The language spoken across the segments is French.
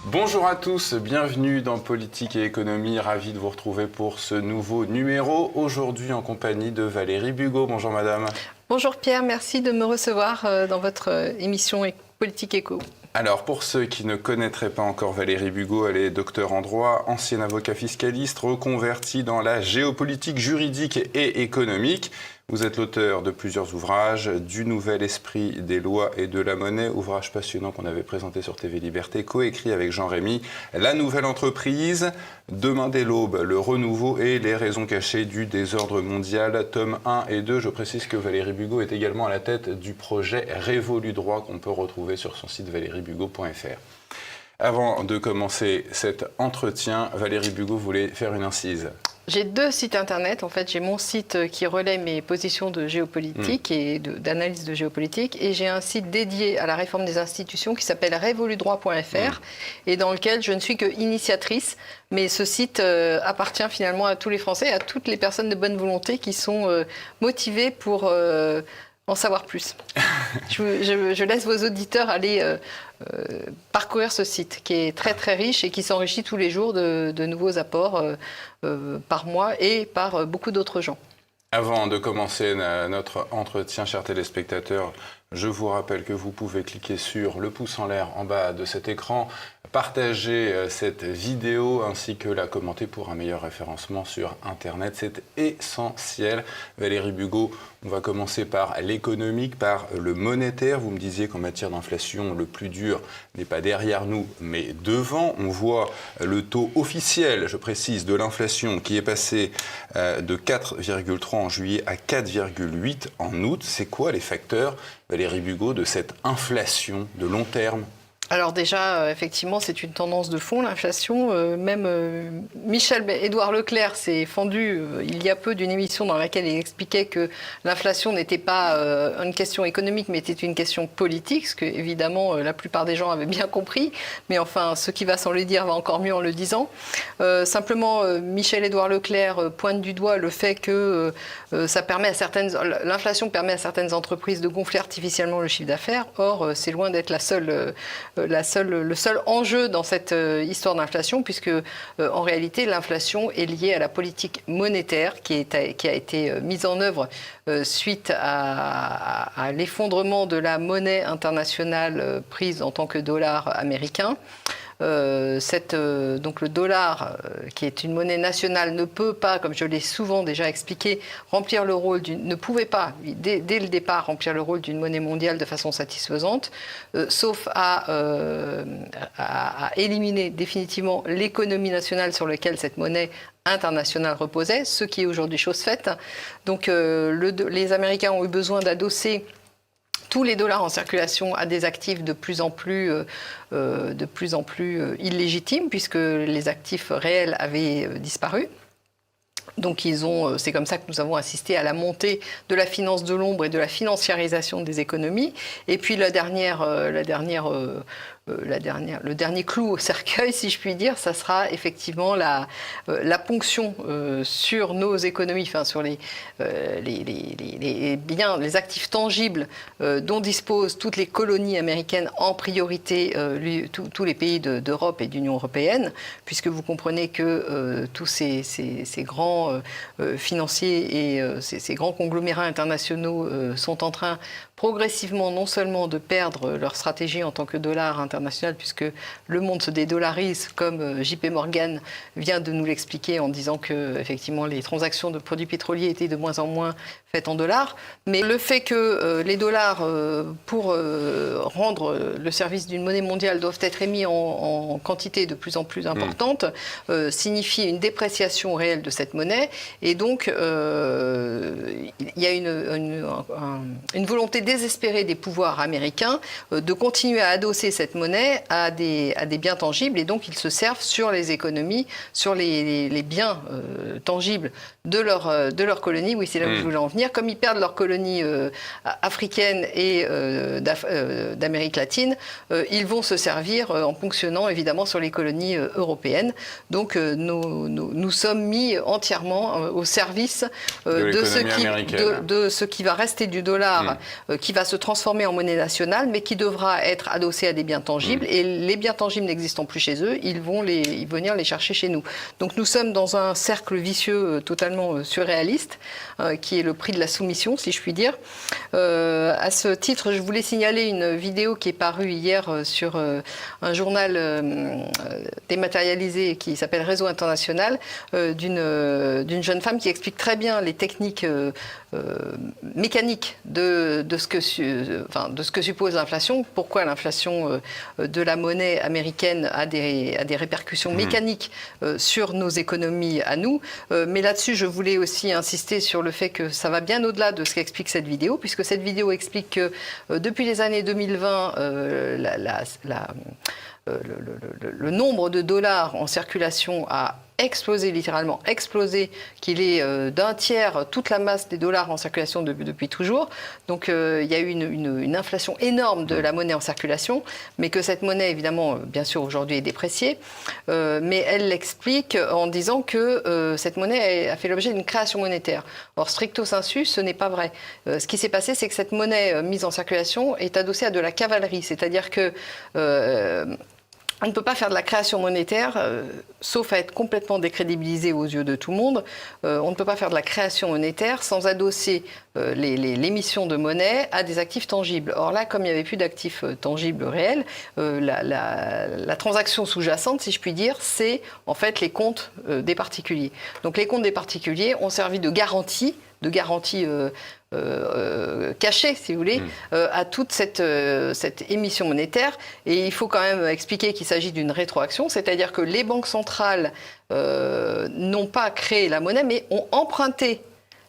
Bonjour à tous, bienvenue dans Politique et Économie, ravi de vous retrouver pour ce nouveau numéro, aujourd'hui en compagnie de Valérie Bugeaud. Bonjour madame. Bonjour Pierre, merci de me recevoir dans votre émission Politique Éco. Alors pour ceux qui ne connaîtraient pas encore Valérie Bugeaud, elle est docteure en droit, ancien avocat fiscaliste, reconvertie dans la géopolitique juridique et économique. Vous êtes l'auteur de plusieurs ouvrages, du Nouvel Esprit des lois et de la monnaie, ouvrage passionnant qu'on avait présenté sur TV Liberté, coécrit avec Jean Rémy, La nouvelle entreprise, Demain dès l'aube, le renouveau et les raisons cachées du désordre mondial, tomes 1 et 2. Je précise que Valérie Bugeaud est également à la tête du projet Révolu Droit qu'on peut retrouver sur son site valériebugeaud.fr. Avant de commencer cet entretien, Valérie Bugeaud voulait faire une incise. J'ai deux sites internet. En fait, j'ai mon site qui relaie mes positions de géopolitique et d'analyse de géopolitique. Et j'ai un site dédié à la réforme des institutions qui s'appelle révoludroit.fr et dans lequel je ne suis que initiatrice. Mais ce site appartient finalement à tous les Français, à toutes les personnes de bonne volonté qui sont motivées pour en savoir plus. Je laisse vos auditeurs aller parcourir ce site qui est très très riche et qui s'enrichit tous les jours de nouveaux apports par moi et par beaucoup d'autres gens. Avant de commencer notre entretien, chers téléspectateurs, je vous rappelle que vous pouvez cliquer sur le pouce en l'air en bas de cet écran, partager cette vidéo ainsi que la commenter pour un meilleur référencement sur Internet. C'est essentiel. Valérie Bugeaud, on va commencer par l'économique, par le monétaire. Vous me disiez qu'en matière d'inflation, le plus dur n'est pas derrière nous, mais devant. On voit le taux officiel, je précise, de l'inflation qui est passé de 4,3 en juillet à 4,8 en août. C'est quoi les facteurs, Valérie Bugeaud, de cette inflation de long terme ? Alors déjà, effectivement, c'est une tendance de fond, l'inflation. Même Michel-Édouard Leclerc s'est fendu il y a peu d'une émission dans laquelle il expliquait que l'inflation n'était pas une question économique, mais était une question politique, ce que, évidemment, la plupart des gens avaient bien compris. Mais enfin, ce qui va sans le dire va encore mieux en le disant. Simplement, Michel-Édouard Leclerc pointe du doigt le fait que l'inflation permet à certaines entreprises de gonfler artificiellement le chiffre d'affaires. Or, c'est loin d'être le seul enjeu dans cette histoire d'inflation, puisque en réalité l'inflation est liée à la politique monétaire qui a été mise en œuvre suite à l'effondrement de la monnaie internationale prise en tant que dollar américain. Donc le dollar, qui est une monnaie nationale, ne peut pas, comme je l'ai souvent déjà expliqué, ne pouvait pas, dès le départ, remplir le rôle d'une monnaie mondiale de façon satisfaisante, sauf à éliminer définitivement l'économie nationale sur laquelle cette monnaie internationale reposait, ce qui est aujourd'hui chose faite. Donc les Américains ont eu besoin d'adosser tous les dollars en circulation à des actifs de plus en plus illégitimes, puisque les actifs réels avaient disparu. Donc c'est comme ça que nous avons assisté à la montée de la finance de l'ombre et de la financiarisation des économies. Et puis le dernier clou au cercueil, si je puis dire, ça sera effectivement la ponction sur nos économies, enfin sur les biens, les actifs tangibles dont disposent toutes les colonies américaines, en priorité tous les pays d'Europe et d'Union européenne, puisque vous comprenez que tous ces grands financiers et ces grands conglomérats internationaux sont en train progressivement non seulement de perdre leur stratégie en tant que dollar international, puisque le monde se dédollarise, comme JP Morgan vient de nous l'expliquer en disant que effectivement les transactions de produits pétroliers étaient de moins en moins faites en dollars. Mais le fait que les dollars, pour rendre le service d'une monnaie mondiale, doivent être émis en quantité de plus en plus importante, signifie une dépréciation réelle de cette monnaie. monnaie. Et donc, il y a une volonté désespérée des pouvoirs américains de continuer à adosser cette monnaie à des biens tangibles. Et donc, ils se servent sur les économies, sur les biens tangibles de leur colonie. Oui, c'est là où je voulais en venir. Comme ils perdent leur colonie africaine et d'Amérique latine, ils vont se servir en ponctionnant évidemment sur les colonies européennes. Donc nous sommes mis entièrement au service de ce qui va rester du dollar, qui va se transformer en monnaie nationale, mais qui devra être adossé à des biens tangibles. Et les biens tangibles n'existant plus chez eux, ils vont venir les chercher chez nous. Donc nous sommes dans un cercle vicieux totalement surréaliste, qui est le prix de la soumission, si je puis dire. À ce titre, je voulais signaler une vidéo qui est parue hier sur un journal dématérialisé qui s'appelle Réseau International, d'une jeune femme qui explique très bien les techniques mécaniques de ce que suppose l'inflation, pourquoi l'inflation de la monnaie américaine a des répercussions mécaniques sur nos économies à nous. Mais là-dessus, je voulais aussi insister sur le fait que ça va bien au-delà de ce qu'explique cette vidéo, puisque cette vidéo explique que depuis les années 2020, le nombre de dollars en circulation a explosé, littéralement explosé, qu'il est d'un tiers toute la masse des dollars en circulation depuis toujours. Donc il y a eu une inflation énorme de la monnaie en circulation, mais que cette monnaie, évidemment, bien sûr, aujourd'hui est dépréciée. Mais elle l'explique en disant que cette monnaie a fait l'objet d'une création monétaire. Or, stricto sensu, ce n'est pas vrai. Ce qui s'est passé, c'est que cette monnaie mise en circulation est adossée à de la cavalerie, c'est-à-dire que on ne peut pas faire de la création monétaire, sauf à être complètement décrédibilisé aux yeux de tout le monde. On ne peut pas faire de la création monétaire sans adosser l'émission de monnaie à des actifs tangibles. Or là, comme il n'y avait plus d'actifs tangibles réels, la transaction sous-jacente, si je puis dire, c'est en fait les comptes des particuliers. Donc les comptes des particuliers ont servi de garantie cachée, si vous voulez, à toute cette émission monétaire. Et il faut quand même expliquer qu'il s'agit d'une rétroaction, c'est-à-dire que les banques centrales n'ont pas créé la monnaie, mais ont emprunté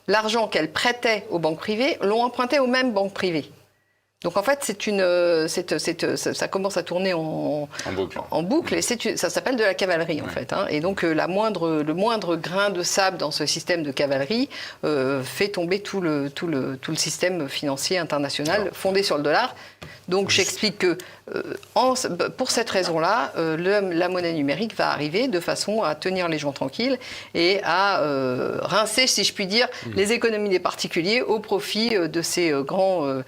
l'argent qu'elles prêtaient aux banques privées, l'ont emprunté aux mêmes banques privées. Donc en fait, ça commence à tourner en boucle et ça s'appelle de la cavalerie en fait. Et donc le moindre grain de sable dans ce système de cavalerie fait tomber tout le système financier international fondé sur le dollar. Donc j'explique que pour cette raison-là, la monnaie numérique va arriver de façon à tenir les gens tranquilles et à rincer, si je puis dire, les économies des particuliers au profit de ces grands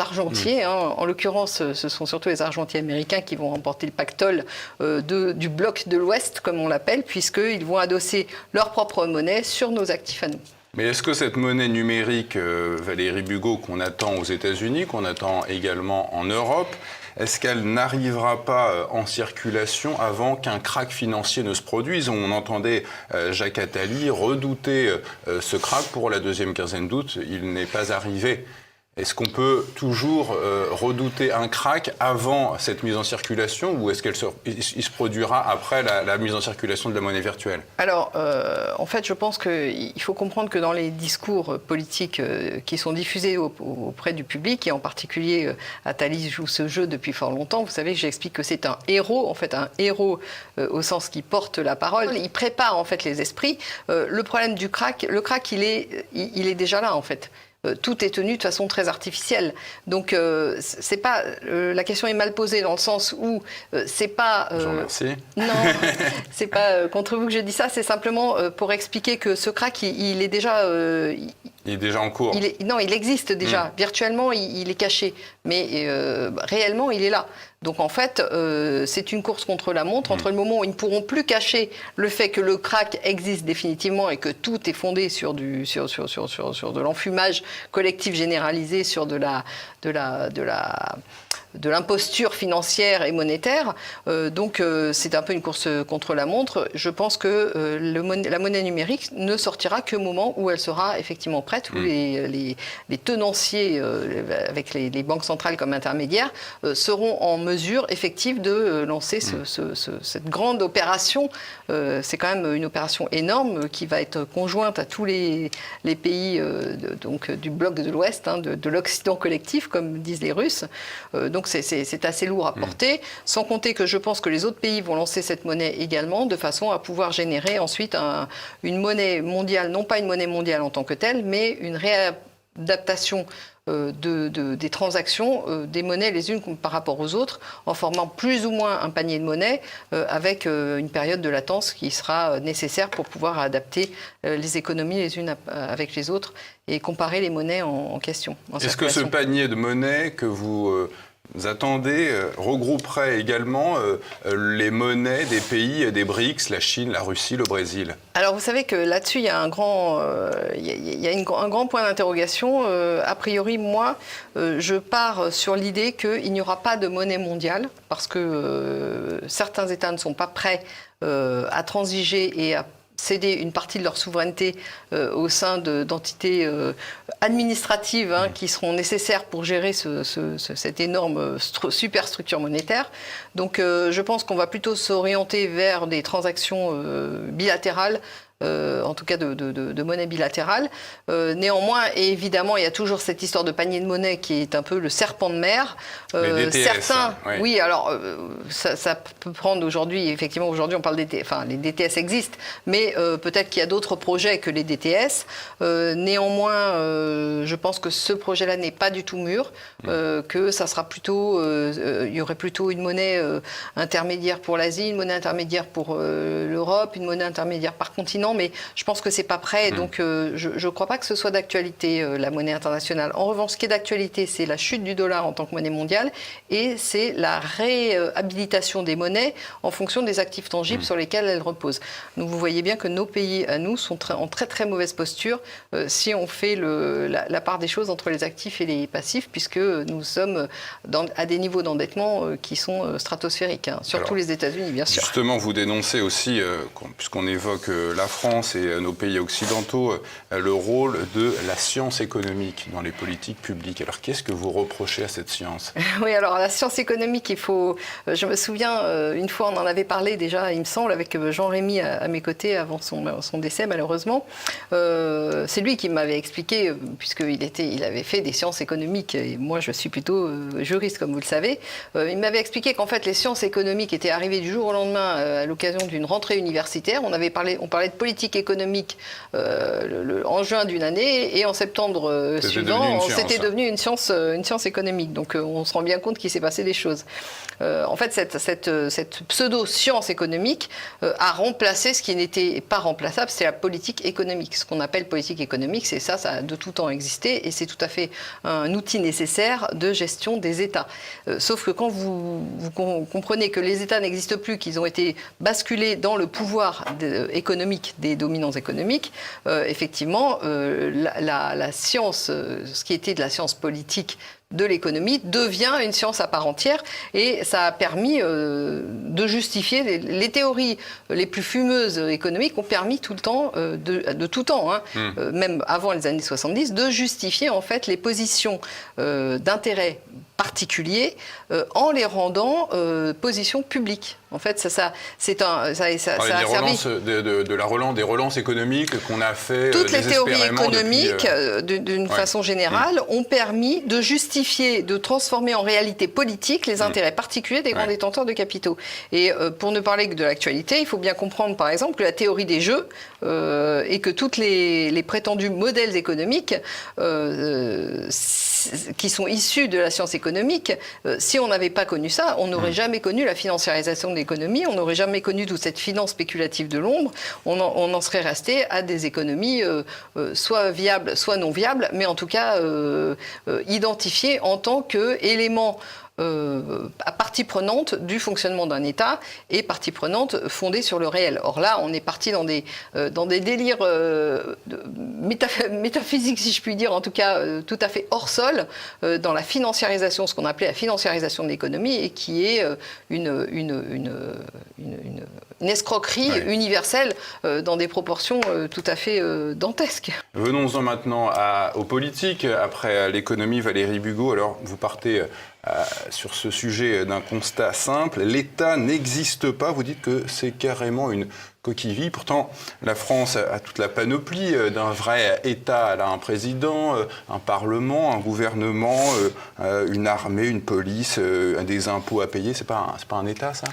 argentiers. En l'occurrence, ce sont surtout les argentiers américains qui vont remporter le pactole du bloc de l'Ouest, comme on l'appelle, puisqu'ils vont adosser leur propre monnaie sur nos actifs à nous. Mais est-ce que cette monnaie numérique, Valérie Bugeaud, qu'on attend aux États-Unis, qu'on attend également en Europe, est-ce qu'elle n'arrivera pas en circulation avant qu'un krach financier ne se produise? On entendait Jacques Attali redouter ce krach pour la deuxième quinzaine d'août. Il n'est pas arrivé. Est-ce qu'on peut toujours redouter un krach avant cette mise en circulation ou est-ce qu'il se produira après la mise en circulation de la monnaie virtuelle? Alors, en fait, je pense qu'il faut comprendre que dans les discours politiques qui sont diffusés auprès du public, et en particulier Attali joue ce jeu depuis fort longtemps, vous savez que j'explique que c'est un héros, en fait un héros au sens qui porte la parole. Il prépare en fait les esprits. Le problème du krach, il est déjà là en fait. Tout est tenu de façon très artificielle. Donc, c'est pas la question est mal posée dans le sens où c'est pas. Je vous remercie. Non, c'est pas contre vous que je dis ça. C'est simplement pour expliquer que ce krach, il est déjà. Il est déjà en cours. Il existe déjà. Virtuellement, il est caché, mais réellement, il est là. Donc en fait, c'est une course contre la montre entre le moment où ils ne pourront plus cacher le fait que le krach existe définitivement et que tout est fondé sur de l'enfumage collectif généralisé, sur de la de l'imposture financière et monétaire. Donc c'est un peu une course contre la montre. Je pense que la monnaie numérique ne sortira qu'au moment où elle sera effectivement prête, où les tenanciers, avec les banques centrales comme intermédiaires, seront en mesure effective de lancer cette grande opération. C'est quand même une opération énorme qui va être conjointe à tous les pays donc, du bloc de l'Ouest, hein, de l'Occident collectif, comme disent les Russes. Donc c'est assez lourd à porter, sans compter que je pense que les autres pays vont lancer cette monnaie également, de façon à pouvoir générer ensuite une monnaie mondiale, non pas une monnaie mondiale en tant que telle, mais une réadaptation des transactions, des monnaies les unes par rapport aux autres, en formant plus ou moins un panier de monnaies, avec une période de latence qui sera nécessaire pour pouvoir adapter les économies les unes avec les autres et comparer les monnaies en question. Est-ce que ce panier de monnaies que vous attendez regrouperait également les monnaies des pays des BRICS, la Chine, la Russie, le Brésil? Alors vous savez que là-dessus, il y a un grand point d'interrogation. A priori, moi, je pars sur l'idée qu'il n'y aura pas de monnaie mondiale parce que certains États ne sont pas prêts à transiger et à céder une partie de leur souveraineté au sein d'entités administratives qui seront nécessaires pour gérer cette énorme superstructure monétaire. Donc je pense qu'on va plutôt s'orienter vers des transactions bilatérales, en tout cas de monnaie bilatérale. Néanmoins, et évidemment, il y a toujours cette histoire de panier de monnaie qui est un peu le serpent de mer. Les DTS, certains, oui, alors ça peut prendre aujourd'hui, effectivement, aujourd'hui on parle des DTS, enfin les DTS existent, mais peut-être qu'il y a d'autres projets que les DTS. Néanmoins, je pense que ce projet-là n'est pas du tout mûr, que ça sera plutôt, il y aurait plutôt une monnaie intermédiaire pour l'Asie, une monnaie intermédiaire pour l'Europe, une monnaie intermédiaire par continent. Mais je pense que c'est pas prêt, donc je ne crois pas que ce soit d'actualité, la monnaie internationale. En revanche, ce qui est d'actualité, c'est la chute du dollar en tant que monnaie mondiale et c'est la réhabilitation des monnaies en fonction des actifs tangibles sur lesquels elles reposent. Donc vous voyez bien que nos pays à nous sont en très très mauvaise posture si on fait la part des choses entre les actifs et les passifs, puisque nous sommes à des niveaux d'endettement qui sont stratosphériques, surtout les États-Unis bien sûr. Justement, vous dénoncez aussi, puisqu'on évoque la France et nos pays occidentaux, le rôle de la science économique dans les politiques publiques. Alors qu'est-ce que vous reprochez à cette science? Oui, alors la science économique, il faut... Je me souviens, une fois on en avait parlé déjà, il me semble, avec Jean-Rémy à mes côtés avant son décès malheureusement. C'est lui qui m'avait expliqué, puisqu'il avait fait des sciences économiques, et moi je suis plutôt juriste comme vous le savez. Il m'avait expliqué qu'en fait les sciences économiques étaient arrivées du jour au lendemain à l'occasion d'une rentrée universitaire. On parlait de politique économique en juin d'une année et en septembre suivant, c'était devenu une science économique. Donc on se rend bien compte qu'il s'est passé des choses. En fait, cette pseudo-science économique a remplacé ce qui n'était pas remplaçable, c'est la politique économique. Ce qu'on appelle politique économique, c'est ça a de tout temps existé et c'est tout à fait un outil nécessaire de gestion des États. Sauf que quand vous comprenez que les États n'existent plus, qu'ils ont été basculés dans le pouvoir économique des dominants économiques, effectivement, la science, ce qui était de la science politique de l'économie, devient une science à part entière et ça a permis de justifier les théories les plus fumeuses économiques ont permis tout le temps, de tout temps, même avant les années 70, de justifier en fait les positions d'intérêt particuliers en les rendant positions publiques. En fait, des relances économiques qu'on a fait. Toutes les théories économiques, d'une façon générale, ont permis de justifier, de transformer en réalité politique les intérêts particuliers des grands détenteurs de capitaux. Et pour ne parler que de l'actualité, il faut bien comprendre, par exemple, que la théorie des jeux et que tous les prétendus modèles économiques qui sont issus de la science économique, si on n'avait pas connu ça, on n'aurait jamais connu la financiarisation de l'économie, on n'aurait jamais connu toute cette finance spéculative de l'ombre, on en serait resté à des économies soit viables, soit non viables, mais en tout cas identifiées en tant qu'éléments partie prenante du fonctionnement d'un État et partie prenante fondée sur le réel. Or là, on est parti dans des délires métaphysiques, si je puis dire, en tout cas tout à fait hors sol, dans la financiarisation, ce qu'on appelait la financiarisation de l'économie, et qui est une escroquerie universelle dans des proportions tout à fait dantesques. Venons-en maintenant aux politiques. Après l'économie, Valérie Bugeaud, alors vous partez sur ce sujet d'un constat simple. L'État n'existe pas. Vous dites que c'est carrément une coquille vide. Pourtant, la France a toute la panoplie d'un vrai État. Elle a un président, un parlement, un gouvernement, une armée, une police, des impôts à payer. C'est pas un État, ça ?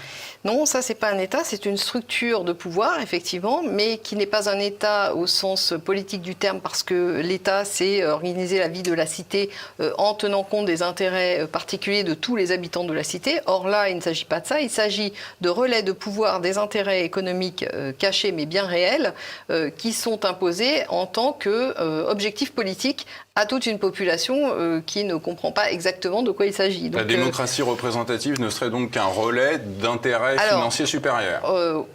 Non, ça, c'est pas un État, c'est une structure de pouvoir, effectivement, mais qui n'est pas un État au sens politique du terme, parce que l'État, c'est organiser la vie de la cité en tenant compte des intérêts particuliers de tous les habitants de la cité. Or là, il ne s'agit pas de ça, il s'agit de relais de pouvoir des intérêts économiques cachés, mais bien réels, qui sont imposés en tant qu'objectif politique à toute une population qui ne comprend pas exactement de quoi il s'agit. La démocratie représentative ne serait donc qu'un relais d'intérêts financiers supérieurs.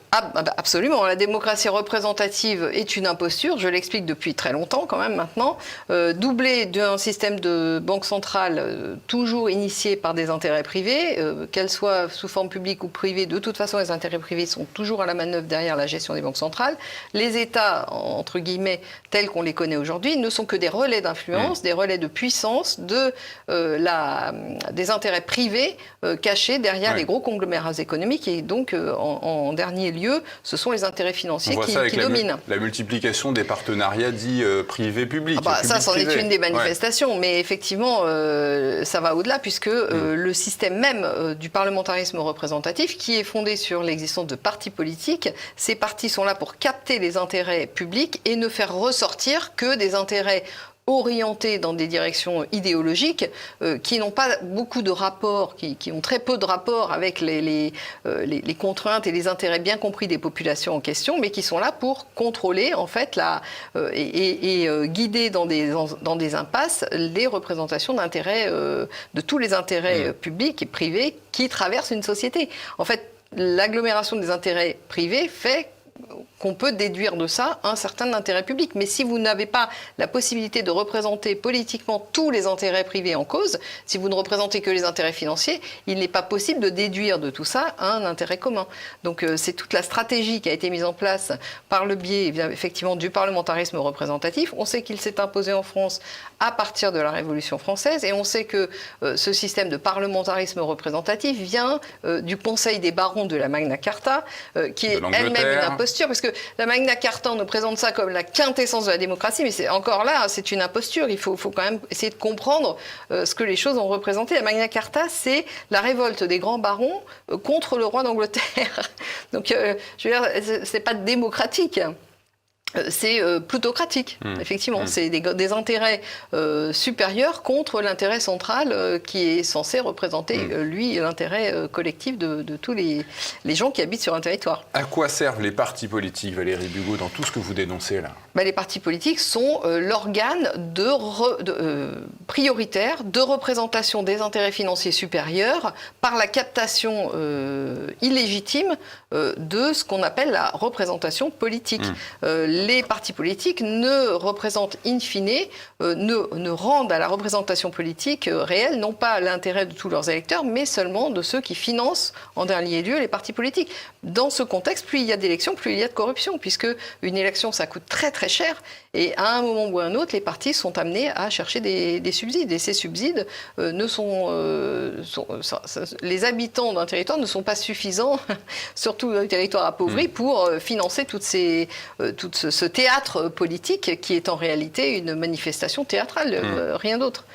Absolument. La démocratie représentative est une imposture, je l'explique depuis très longtemps quand même maintenant, doublée d'un système de banque centrale toujours initié par des intérêts privés, qu'elles soient sous forme publique ou privée, de toute façon les intérêts privés sont toujours à la manœuvre derrière la gestion des banques centrales. Les États, entre guillemets, tels qu'on les connaît aujourd'hui, ne sont que des relais d'influence, des relais de puissance des intérêts privés cachés derrière les gros conglomérats économiques, et donc en dernier lieu, ce sont les intérêts financiers qui dominent. La multiplication des partenariats dits privés-publics. Ça, c'en est une des manifestations, mais effectivement, ça va au-delà, puisque le système même du parlementarisme représentatif, qui est fondé sur l'existence de partis politiques, ces partis sont là pour capter les intérêts publics et ne faire ressortir que des intérêts orientés dans des directions idéologiques qui n'ont pas beaucoup de rapports, qui ont très peu de rapports avec les contraintes et les intérêts bien compris des populations en question, mais qui sont là pour contrôler en fait et guider dans des impasses les représentations d'intérêts, de tous les intérêts publics et privés qui traversent une société. En fait, l'agglomération des intérêts privés fait qu'on peut déduire de ça un certain intérêt public. Mais si vous n'avez pas la possibilité de représenter politiquement tous les intérêts privés en cause, si vous ne représentez que les intérêts financiers, il n'est pas possible de déduire de tout ça un intérêt commun. Donc c'est toute la stratégie qui a été mise en place par le biais effectivement du parlementarisme représentatif. On sait qu'il s'est imposé en France à partir de la Révolution française, et on sait que ce système de parlementarisme représentatif vient du Conseil des barons de la Magna Carta, qui est elle-même une imposture, parce que la Magna Carta, on nous présente ça comme la quintessence de la démocratie, mais c'est encore là, c'est une imposture. Il faut quand même essayer de comprendre ce que les choses ont représenté. La Magna Carta, c'est la révolte des grands barons contre le roi d'Angleterre. Donc, je veux dire, c'est pas démocratique. C'est plutocratique, effectivement. C'est des intérêts supérieurs contre l'intérêt central qui est censé représenter, lui, l'intérêt collectif de tous les gens qui habitent sur un territoire. À quoi servent les partis politiques, Valérie Bugeaud, dans tout ce que vous dénoncez là ? Les partis politiques sont l'organe prioritaire de représentation des intérêts financiers supérieurs par la captation illégitime de ce qu'on appelle la représentation politique. Les partis politiques ne représentent in fine, ne rendent à la représentation politique réelle, non pas l'intérêt de tous leurs électeurs, mais seulement de ceux qui financent en dernier lieu les partis politiques. Dans ce contexte, plus il y a d'élections, plus il y a de corruption, puisque une élection, ça coûte très très cher, et à un moment ou à un autre, les partis sont amenés à chercher des subsides, et ces subsides les habitants d'un territoire ne sont pas suffisants, surtout d'un territoire appauvri, pour financer tout ce théâtre politique qui est en réalité une manifestation théâtrale, rien d'autre.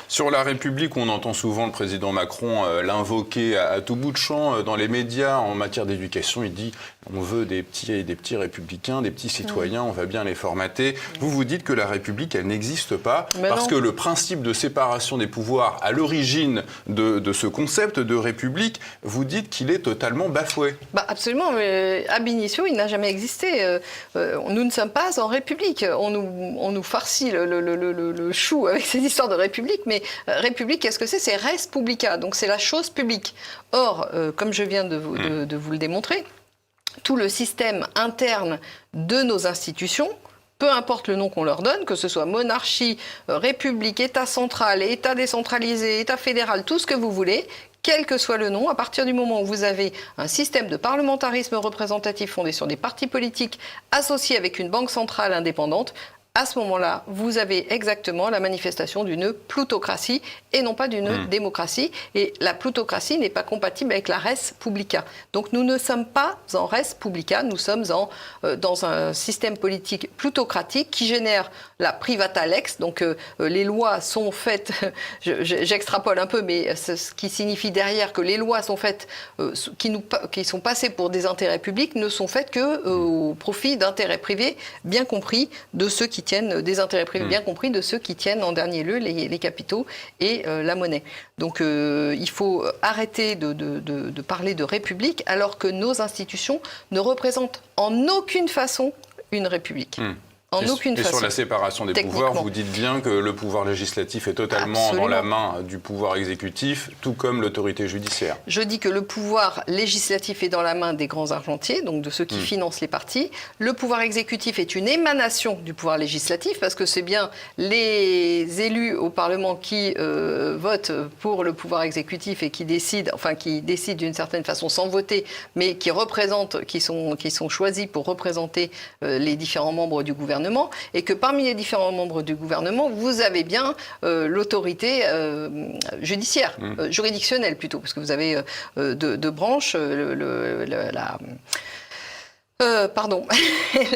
Sur la République, on entend souvent le président Macron l'invoquer à tout bout de champ dans les médias en matière d'éducation. Il dit on veut des petits républicains, des petits citoyens, on va bien les formater. Vous dites que la République, elle n'existe pas parce que le principe de séparation des pouvoirs à l'origine de ce concept de République, vous dites qu'il est totalement bafoué. Absolument, mais ab initio, il n'a jamais existé. Nous ne sommes pas en République. On nous farcit le chou avec ces histoires de République, mais mais république, qu'est-ce que c'est? C'est res publica, donc c'est la chose publique. Or, comme je viens de vous le démontrer, tout le système interne de nos institutions, peu importe le nom qu'on leur donne, que ce soit monarchie, république, État central, État décentralisé, État fédéral, tout ce que vous voulez, quel que soit le nom, à partir du moment où vous avez un système de parlementarisme représentatif fondé sur des partis politiques associés avec une banque centrale indépendante, à ce moment-là, vous avez exactement la manifestation d'une plutocratie et non pas d'une démocratie. Et la plutocratie n'est pas compatible avec la res publica. Donc nous ne sommes pas en res publica, nous sommes dans un système politique plutocratique qui génère la privata lex. Donc les lois sont faites, j'extrapole un peu, mais ce qui signifie derrière que les lois sont faites, qui sont passées pour des intérêts publics, ne sont faites qu'au profit d'intérêts privés, bien compris de ceux qui tiennent des intérêts privés, bien compris de ceux qui tiennent en dernier lieu les capitaux et la monnaie. Donc il faut arrêter de parler de république alors que nos institutions ne représentent en aucune façon une république. En aucune façon. Et sur la séparation des pouvoirs, vous dites bien que le pouvoir législatif est totalement dans la main du pouvoir exécutif, tout comme l'autorité judiciaire. Je dis que le pouvoir législatif est dans la main des grands argentiers, donc de ceux qui financent les partis. Le pouvoir exécutif est une émanation du pouvoir législatif, parce que c'est bien les élus au Parlement qui votent pour le pouvoir exécutif et qui décident d'une certaine façon sans voter, mais qui représentent, qui sont choisis pour représenter les différents membres du gouvernement. Et que parmi les différents membres du gouvernement, vous avez bien l'autorité judiciaire, juridictionnelle plutôt, parce que vous avez deux branches,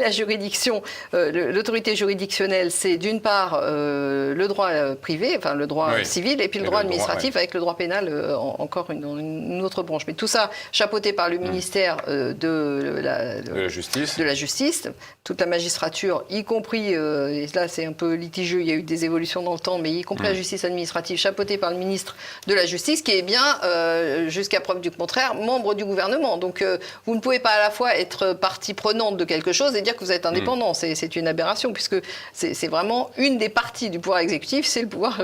la juridiction, l'autorité juridictionnelle, c'est d'une part le droit privé, enfin le droit civil, et puis le droit administratif avec le droit pénal, encore une autre branche. Mais tout ça chapeauté par le ministère de la Justice, toute la magistrature, y compris, et là c'est un peu litigieux, il y a eu des évolutions dans le temps, mais y compris la justice administrative, chapeautée par le ministre de la Justice, qui est bien, jusqu'à preuve du contraire, membre du gouvernement. Donc vous ne pouvez pas à la fois être partie prenante de quelque chose et dire que vous êtes indépendant. C'est une aberration, puisque c'est vraiment une des parties du pouvoir exécutif, c'est le pouvoir,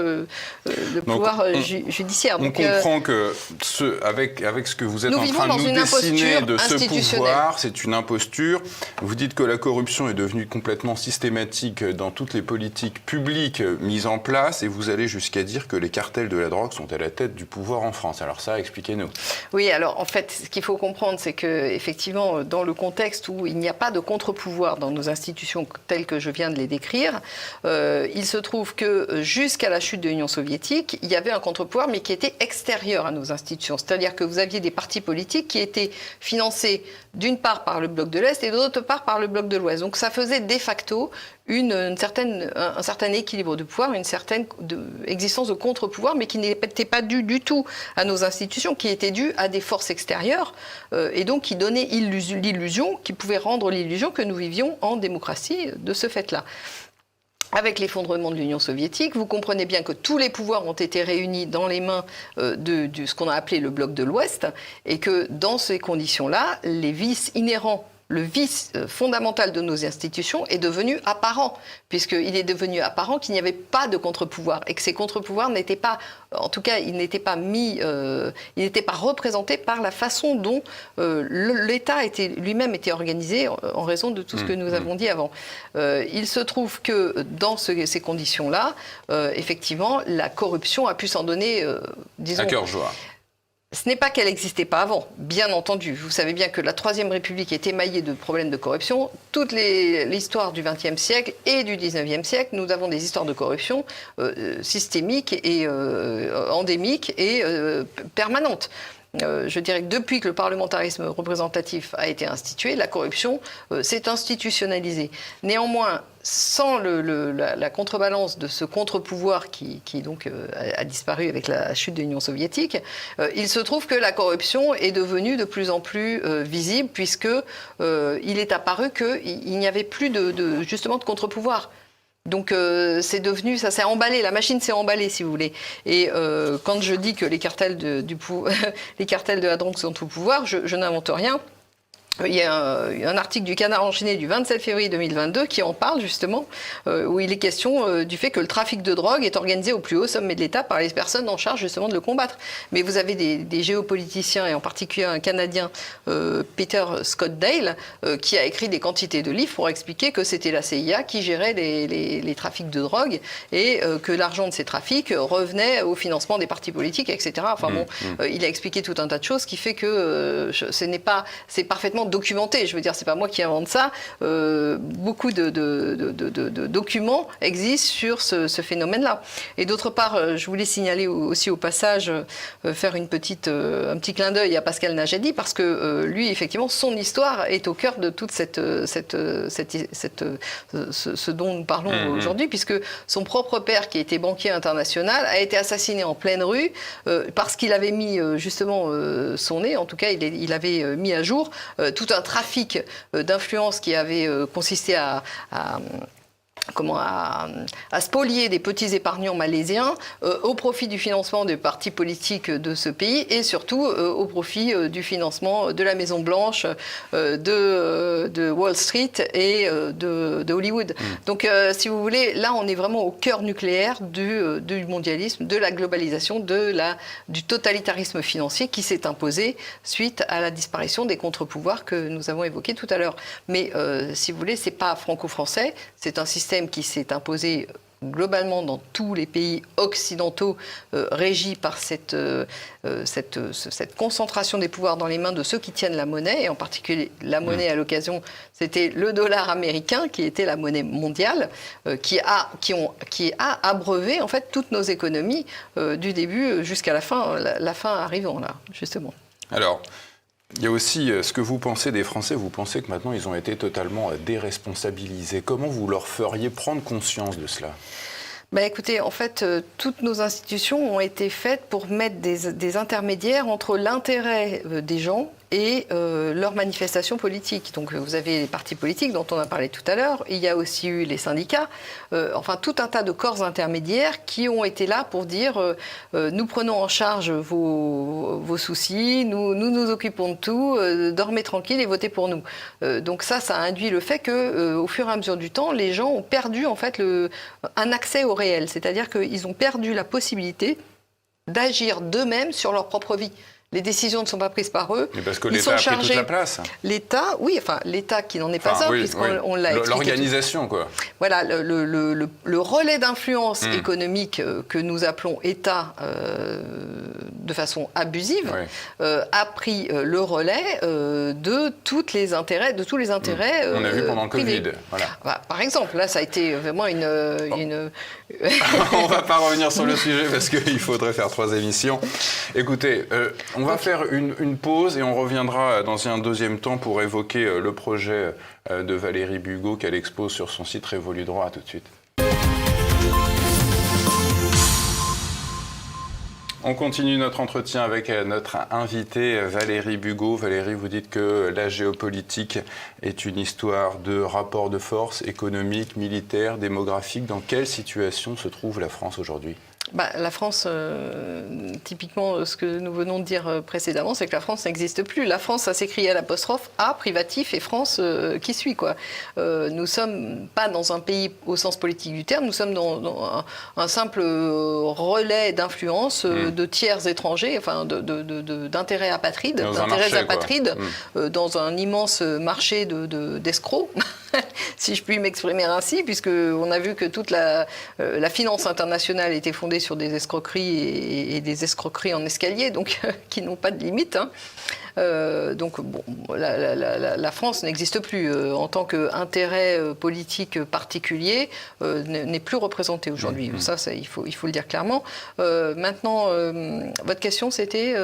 judiciaire. On comprend que avec ce que vous êtes en train de nous dessiner de ce pouvoir, c'est une imposture. Vous dites que la corruption est devenue complètement systématique dans toutes les politiques publiques mises en place, et vous allez jusqu'à dire que les cartels de la drogue sont à la tête du pouvoir en France. Alors ça, expliquez-nous. Oui, alors en fait, ce qu'il faut comprendre, c'est que effectivement, dans le contexte où il n'y a pas de contre-pouvoir dans nos institutions telles que je viens de les décrire, il se trouve que jusqu'à la chute de l'Union soviétique, il y avait un contre-pouvoir, mais qui était extérieur à nos institutions. C'est-à-dire que vous aviez des partis politiques qui étaient financés d'une part par le bloc de l'Est et d'autre part par le bloc de l'Ouest. Donc ça faisait de facto un certain équilibre de pouvoir, une certaine existence de contre-pouvoir, mais qui n'était pas due du tout à nos institutions, qui était due à des forces extérieures, et donc qui donnait l'illusion, qui pouvait rendre l'illusion que nous vivions en démocratie de ce fait-là. Avec l'effondrement de l'Union soviétique, vous comprenez bien que tous les pouvoirs ont été réunis dans les mains de ce qu'on a appelé le bloc de l'Ouest, et que dans ces conditions-là, les vices inhérents, le vice fondamental de nos institutions est devenu apparent, puisqu'il est devenu apparent qu'il n'y avait pas de contre-pouvoir, et que ces contre-pouvoirs n'étaient pas, en tout cas, ils n'étaient pas représentés par la façon dont l'État lui-même était organisé en raison de tout ce que nous avons dit avant. Il se trouve que dans ces conditions-là, effectivement, la corruption a pu s'en donner, disons... À cœur joie. Ce n'est pas qu'elle n'existait pas avant, bien entendu. Vous savez bien que la Troisième République est émaillée de problèmes de corruption. Toute l'histoire du XXe siècle et du XIXe siècle, nous avons des histoires de corruption systémiques et endémiques et permanentes. Je dirais que depuis que le parlementarisme représentatif a été institué, la corruption s'est institutionnalisée. Néanmoins, sans la contrebalance de ce contre-pouvoir qui donc a disparu avec la chute de l'Union soviétique, il se trouve que la corruption est devenue de plus en plus visible, puisque il est apparu qu'il n'y avait plus justement de contre-pouvoir. Donc c'est devenu, ça s'est emballé, la machine s'est emballée, si vous voulez. Et quand je dis que les cartels de la drogue sont au pouvoir, je n'invente rien. Il y a un article du Canard enchaîné du 27 février 2022 qui en parle justement, où il est question du fait que le trafic de drogue est organisé au plus haut sommet de l'État par les personnes en charge justement de le combattre. Mais vous avez des géopoliticiens, et en particulier un Canadien, Peter Scott Dale, qui a écrit des quantités de livres pour expliquer que c'était la CIA qui gérait les trafics de drogue et que l'argent de ces trafics revenait au financement des partis politiques, etc. Enfin il a expliqué tout un tas de choses qui fait que c'est parfaitement documenté. Je veux dire, c'est pas moi qui invente ça. Beaucoup de documents existent sur ce phénomène-là. Et d'autre part, je voulais signaler aussi au passage, faire un petit clin d'œil à Pascal Najadi, parce que lui, effectivement, son histoire est au cœur de toute ce dont nous parlons aujourd'hui, puisque son propre père, qui était banquier international, a été assassiné en pleine rue parce qu'il avait mis justement son nez, en tout cas, il avait mis à jour tout un trafic d'influence qui avait consisté à spolier des petits épargnants malaisiens au profit du financement des partis politiques de ce pays et surtout au profit du financement de la Maison Blanche, de Wall Street et de Hollywood. Donc si vous voulez, là on est vraiment au cœur nucléaire du mondialisme, de la globalisation, du totalitarisme financier qui s'est imposé suite à la disparition des contre-pouvoirs que nous avons évoqués tout à l'heure. Mais si vous voulez, c'est pas franco-français, c'est un système qui s'est imposé globalement dans tous les pays occidentaux régis par cette concentration des pouvoirs dans les mains de ceux qui tiennent la monnaie, et en particulier la monnaie à l'occasion, c'était le dollar américain qui était la monnaie mondiale, qui a abreuvé en fait toutes nos économies du début jusqu'à la fin arrivant là, justement. Alors, il y a aussi ce que vous pensez des Français. Vous pensez que maintenant ils ont été totalement déresponsabilisés. Comment vous leur feriez prendre conscience de cela ? Écoutez, en fait, toutes nos institutions ont été faites pour mettre des intermédiaires entre l'intérêt des gens et leurs manifestations politiques. Donc vous avez les partis politiques dont on a parlé tout à l'heure, il y a aussi eu les syndicats, enfin tout un tas de corps intermédiaires qui ont été là pour dire nous prenons en charge vos soucis, nous occupons de tout, dormez tranquille et votez pour nous. Donc ça a induit le fait que au fur et à mesure du temps, les gens ont perdu en fait un accès au réel, c'est-à-dire qu'ils ont perdu la possibilité d'agir d'eux-mêmes sur leur propre vie. Les décisions ne sont pas prises par eux. Mais parce que l'État a pris toute la place. L'État, oui, enfin l'État qui n'en est pas un, puisqu'on l'a expliqué. L'organisation, quoi. Voilà, le relais d'influence économique que nous appelons État de façon abusive a pris le relais de tous les intérêts on a vu pendant le Covid. Voilà. Par exemple, là, ça a été vraiment une... On ne va pas revenir sur le sujet parce qu'il faudrait faire 3 émissions. Écoutez, on va faire une pause et on reviendra dans un deuxième temps pour évoquer le projet de Valérie Bugeaud qu'elle expose sur son site Révolu Droit. À tout de suite. On continue notre entretien avec notre invitée Valérie Bugeaud. Valérie, vous dites que la géopolitique est une histoire de rapports de force économiques, militaires, démographiques. Dans quelle situation se trouve la France aujourd'hui ? La France, typiquement, ce que nous venons de dire précédemment, c'est que la France n'existe plus. La France, ça s'écrit à l'apostrophe A, privatif, et France qui suit, quoi. Nous ne sommes pas dans un pays au sens politique du terme, nous sommes dans un simple relais d'influence de tiers étrangers, enfin d'intérêts apatrides, dans un immense marché d'escrocs, si je puis m'exprimer ainsi, puisqu'on a vu que toute la finance internationale était fondée sur des escroqueries et des escroqueries en escalier, donc qui n'ont pas de limite. Donc bon, la France n'existe plus en tant qu'intérêt politique particulier, n'est plus représenté aujourd'hui. Ça, il faut le dire clairement. Maintenant, votre question, c'était...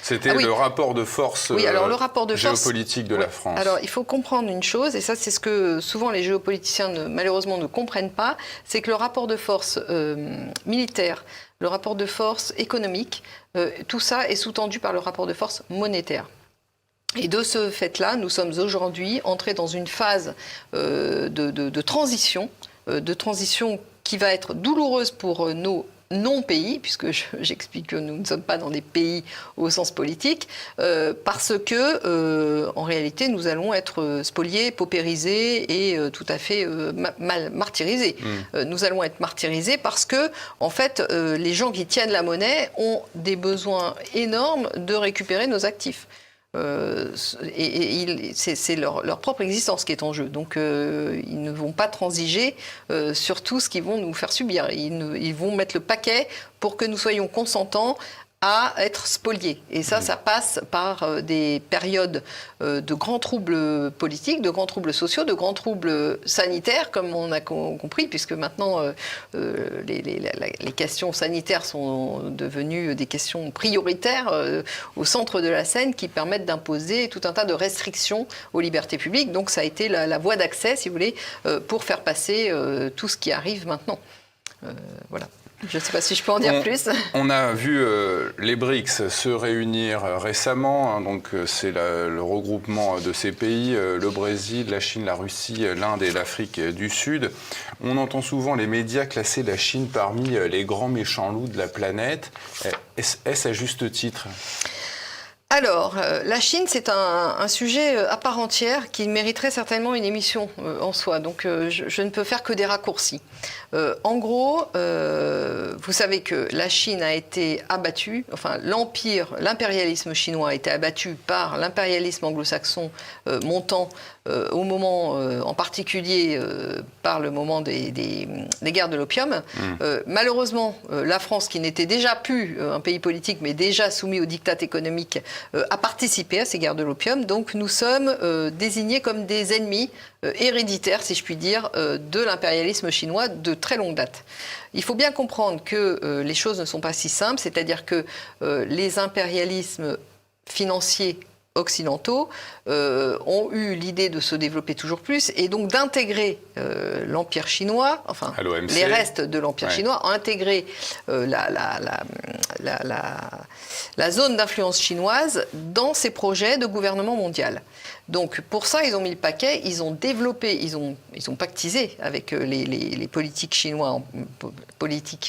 C'était le rapport de force géopolitique de la France. Alors, il faut comprendre une chose, et ça, c'est ce que souvent les géopoliticiens, malheureusement, ne comprennent pas, c'est que le rapport de force militaire, le rapport de force économique, tout ça est sous-tendu par le rapport de force monétaire. Et de ce fait-là, nous sommes aujourd'hui entrés dans une phase de transition qui va être douloureuse pour nos non-pays, puisque j'explique que nous ne sommes pas dans des pays au sens politique, parce que, en réalité, nous allons être spoliés, paupérisés et tout à fait martyrisés. Nous allons être martyrisés parce que, en fait, les gens qui tiennent la monnaie ont des besoins énormes de récupérer nos actifs. C'est leur propre existence qui est en jeu. Donc, ils ne vont pas transiger sur tout ce qu'ils vont nous faire subir. Ils vont mettre le paquet pour que nous soyons consentants à être spoliés. Et ça passe par des périodes de grands troubles politiques, de grands troubles sociaux, de grands troubles sanitaires, comme on a compris, puisque maintenant les questions sanitaires sont devenues des questions prioritaires au centre de la scène qui permettent d'imposer tout un tas de restrictions aux libertés publiques. Donc ça a été la voie d'accès, si vous voulez, pour faire passer tout ce qui arrive maintenant. Voilà. Je ne sais pas si je peux en dire plus. On a vu les BRICS se réunir récemment. Donc c'est le regroupement de ces pays, le Brésil, la Chine, la Russie, l'Inde et l'Afrique du Sud. On entend souvent les médias classer la Chine parmi les grands méchants loups de la planète. Est-ce à juste titre ? Alors, la Chine, c'est un sujet à part entière qui mériterait certainement une émission en soi. Donc, je ne peux faire que des raccourcis. En gros, vous savez que la Chine a été abattue, enfin l'impérialisme chinois a été abattu par l'impérialisme anglo-saxon montant au moment, en particulier par le moment des guerres de l'opium. Malheureusement, la France, qui n'était déjà plus un pays politique, mais déjà soumis au diktat économique, a participé à ces guerres de l'opium. Donc nous sommes désignés comme des ennemis héréditaires, si je puis dire, de l'impérialisme chinois de très longue date. Il faut bien comprendre que les choses ne sont pas si simples, c'est-à-dire que les impérialismes financiers occidentaux ont eu l'idée de se développer toujours plus et donc d'intégrer l'Empire chinois, enfin les restes de l'Empire chinois, ont intégré la zone d'influence chinoise dans ces projets de gouvernement mondial. Donc pour ça, ils ont mis le paquet, ils ont développé, ils ont pactisé avec les politiques chinois,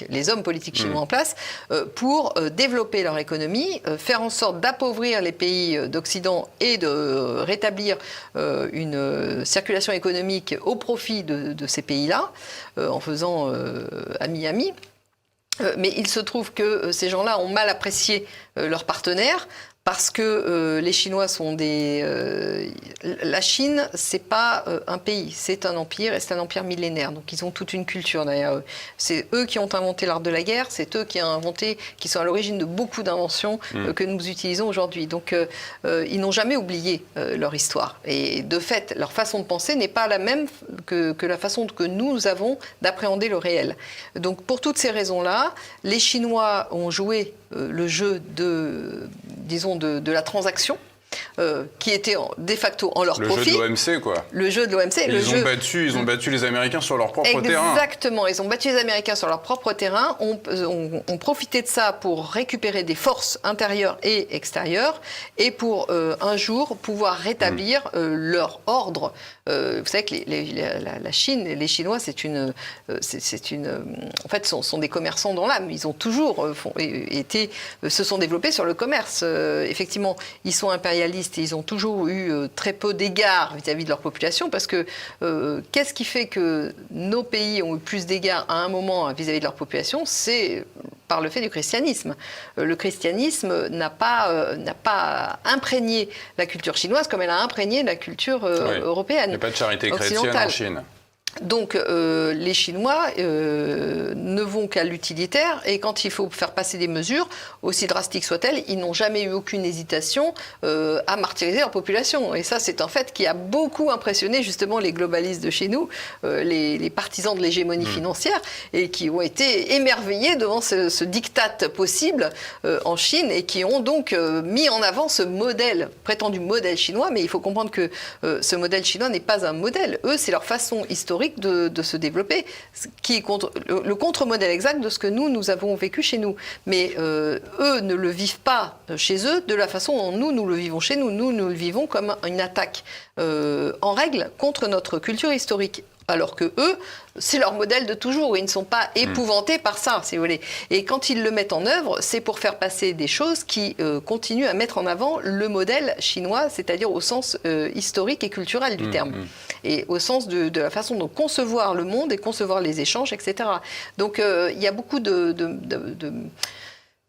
les hommes politiques chinois en place, pour développer leur économie, faire en sorte d'appauvrir les pays d'Occident et de rétablir une circulation économique au profit de ces pays-là, en faisant ami-ami. Mais il se trouve que ces gens-là ont mal apprécié leurs partenaires, parce que les Chinois sont la Chine, c'est pas un pays, c'est un empire, et c'est un empire millénaire. Donc ils ont toute une culture derrière eux. C'est eux qui ont inventé l'art de la guerre, c'est eux qui sont à l'origine de beaucoup d'inventions que nous utilisons aujourd'hui. Donc ils n'ont jamais oublié leur histoire. Et de fait, leur façon de penser n'est pas la même que la façon que nous avons d'appréhender le réel. Donc pour toutes ces raisons-là, les Chinois ont joué le jeu de la transaction, qui était de facto en leur profit. Le jeu de l'OMC, quoi. Le jeu de l'OMC. Ils ont battu les Américains sur leur propre terrain. Exactement, ils ont battu les Américains sur leur propre terrain, ont profité de ça pour récupérer des forces intérieures et extérieures, et pour un jour pouvoir rétablir leur ordre. Vous savez que la Chine, les Chinois, en fait, sont des commerçants dans l'âme. Ils ont toujours se sont développés sur le commerce. Effectivement, ils sont impérialistes et ils ont toujours eu très peu d'égards vis-à-vis de leur population, parce que qu'est-ce qui fait que nos pays ont eu plus d'égards à un moment vis-à-vis de leur population? C'est par le fait du christianisme. Le christianisme n'a pas imprégné la culture chinoise comme elle a imprégné la culture européenne. Il n'y a pas de charité chrétienne en Chine. Donc les Chinois ne vont qu'à l'utilitaire, et quand il faut faire passer des mesures, aussi drastiques soient-elles, ils n'ont jamais eu aucune hésitation à martyriser leur population. Et ça, c'est un fait qui a beaucoup impressionné justement les globalistes de chez nous, les partisans de l'hégémonie financière, et qui ont été émerveillés devant ce diktat possible en Chine, et qui ont donc mis en avant ce prétendu modèle chinois. Mais il faut comprendre que ce modèle chinois n'est pas un modèle. Eux, c'est leur façon historique de se développer, qui est le contre-modèle exact de ce que nous avons vécu chez nous. Mais eux ne le vivent pas chez eux de la façon dont nous le vivons chez nous. Nous le vivons comme une attaque en règle contre notre culture historique. Alors que eux, c'est leur modèle de toujours. Ils ne sont pas épouvantés par ça, si vous voulez. Et quand ils le mettent en œuvre, c'est pour faire passer des choses qui continuent à mettre en avant le modèle chinois, c'est-à-dire au sens historique et culturel du terme. Et au sens de la façon de concevoir le monde et concevoir les échanges, etc. Donc il y a beaucoup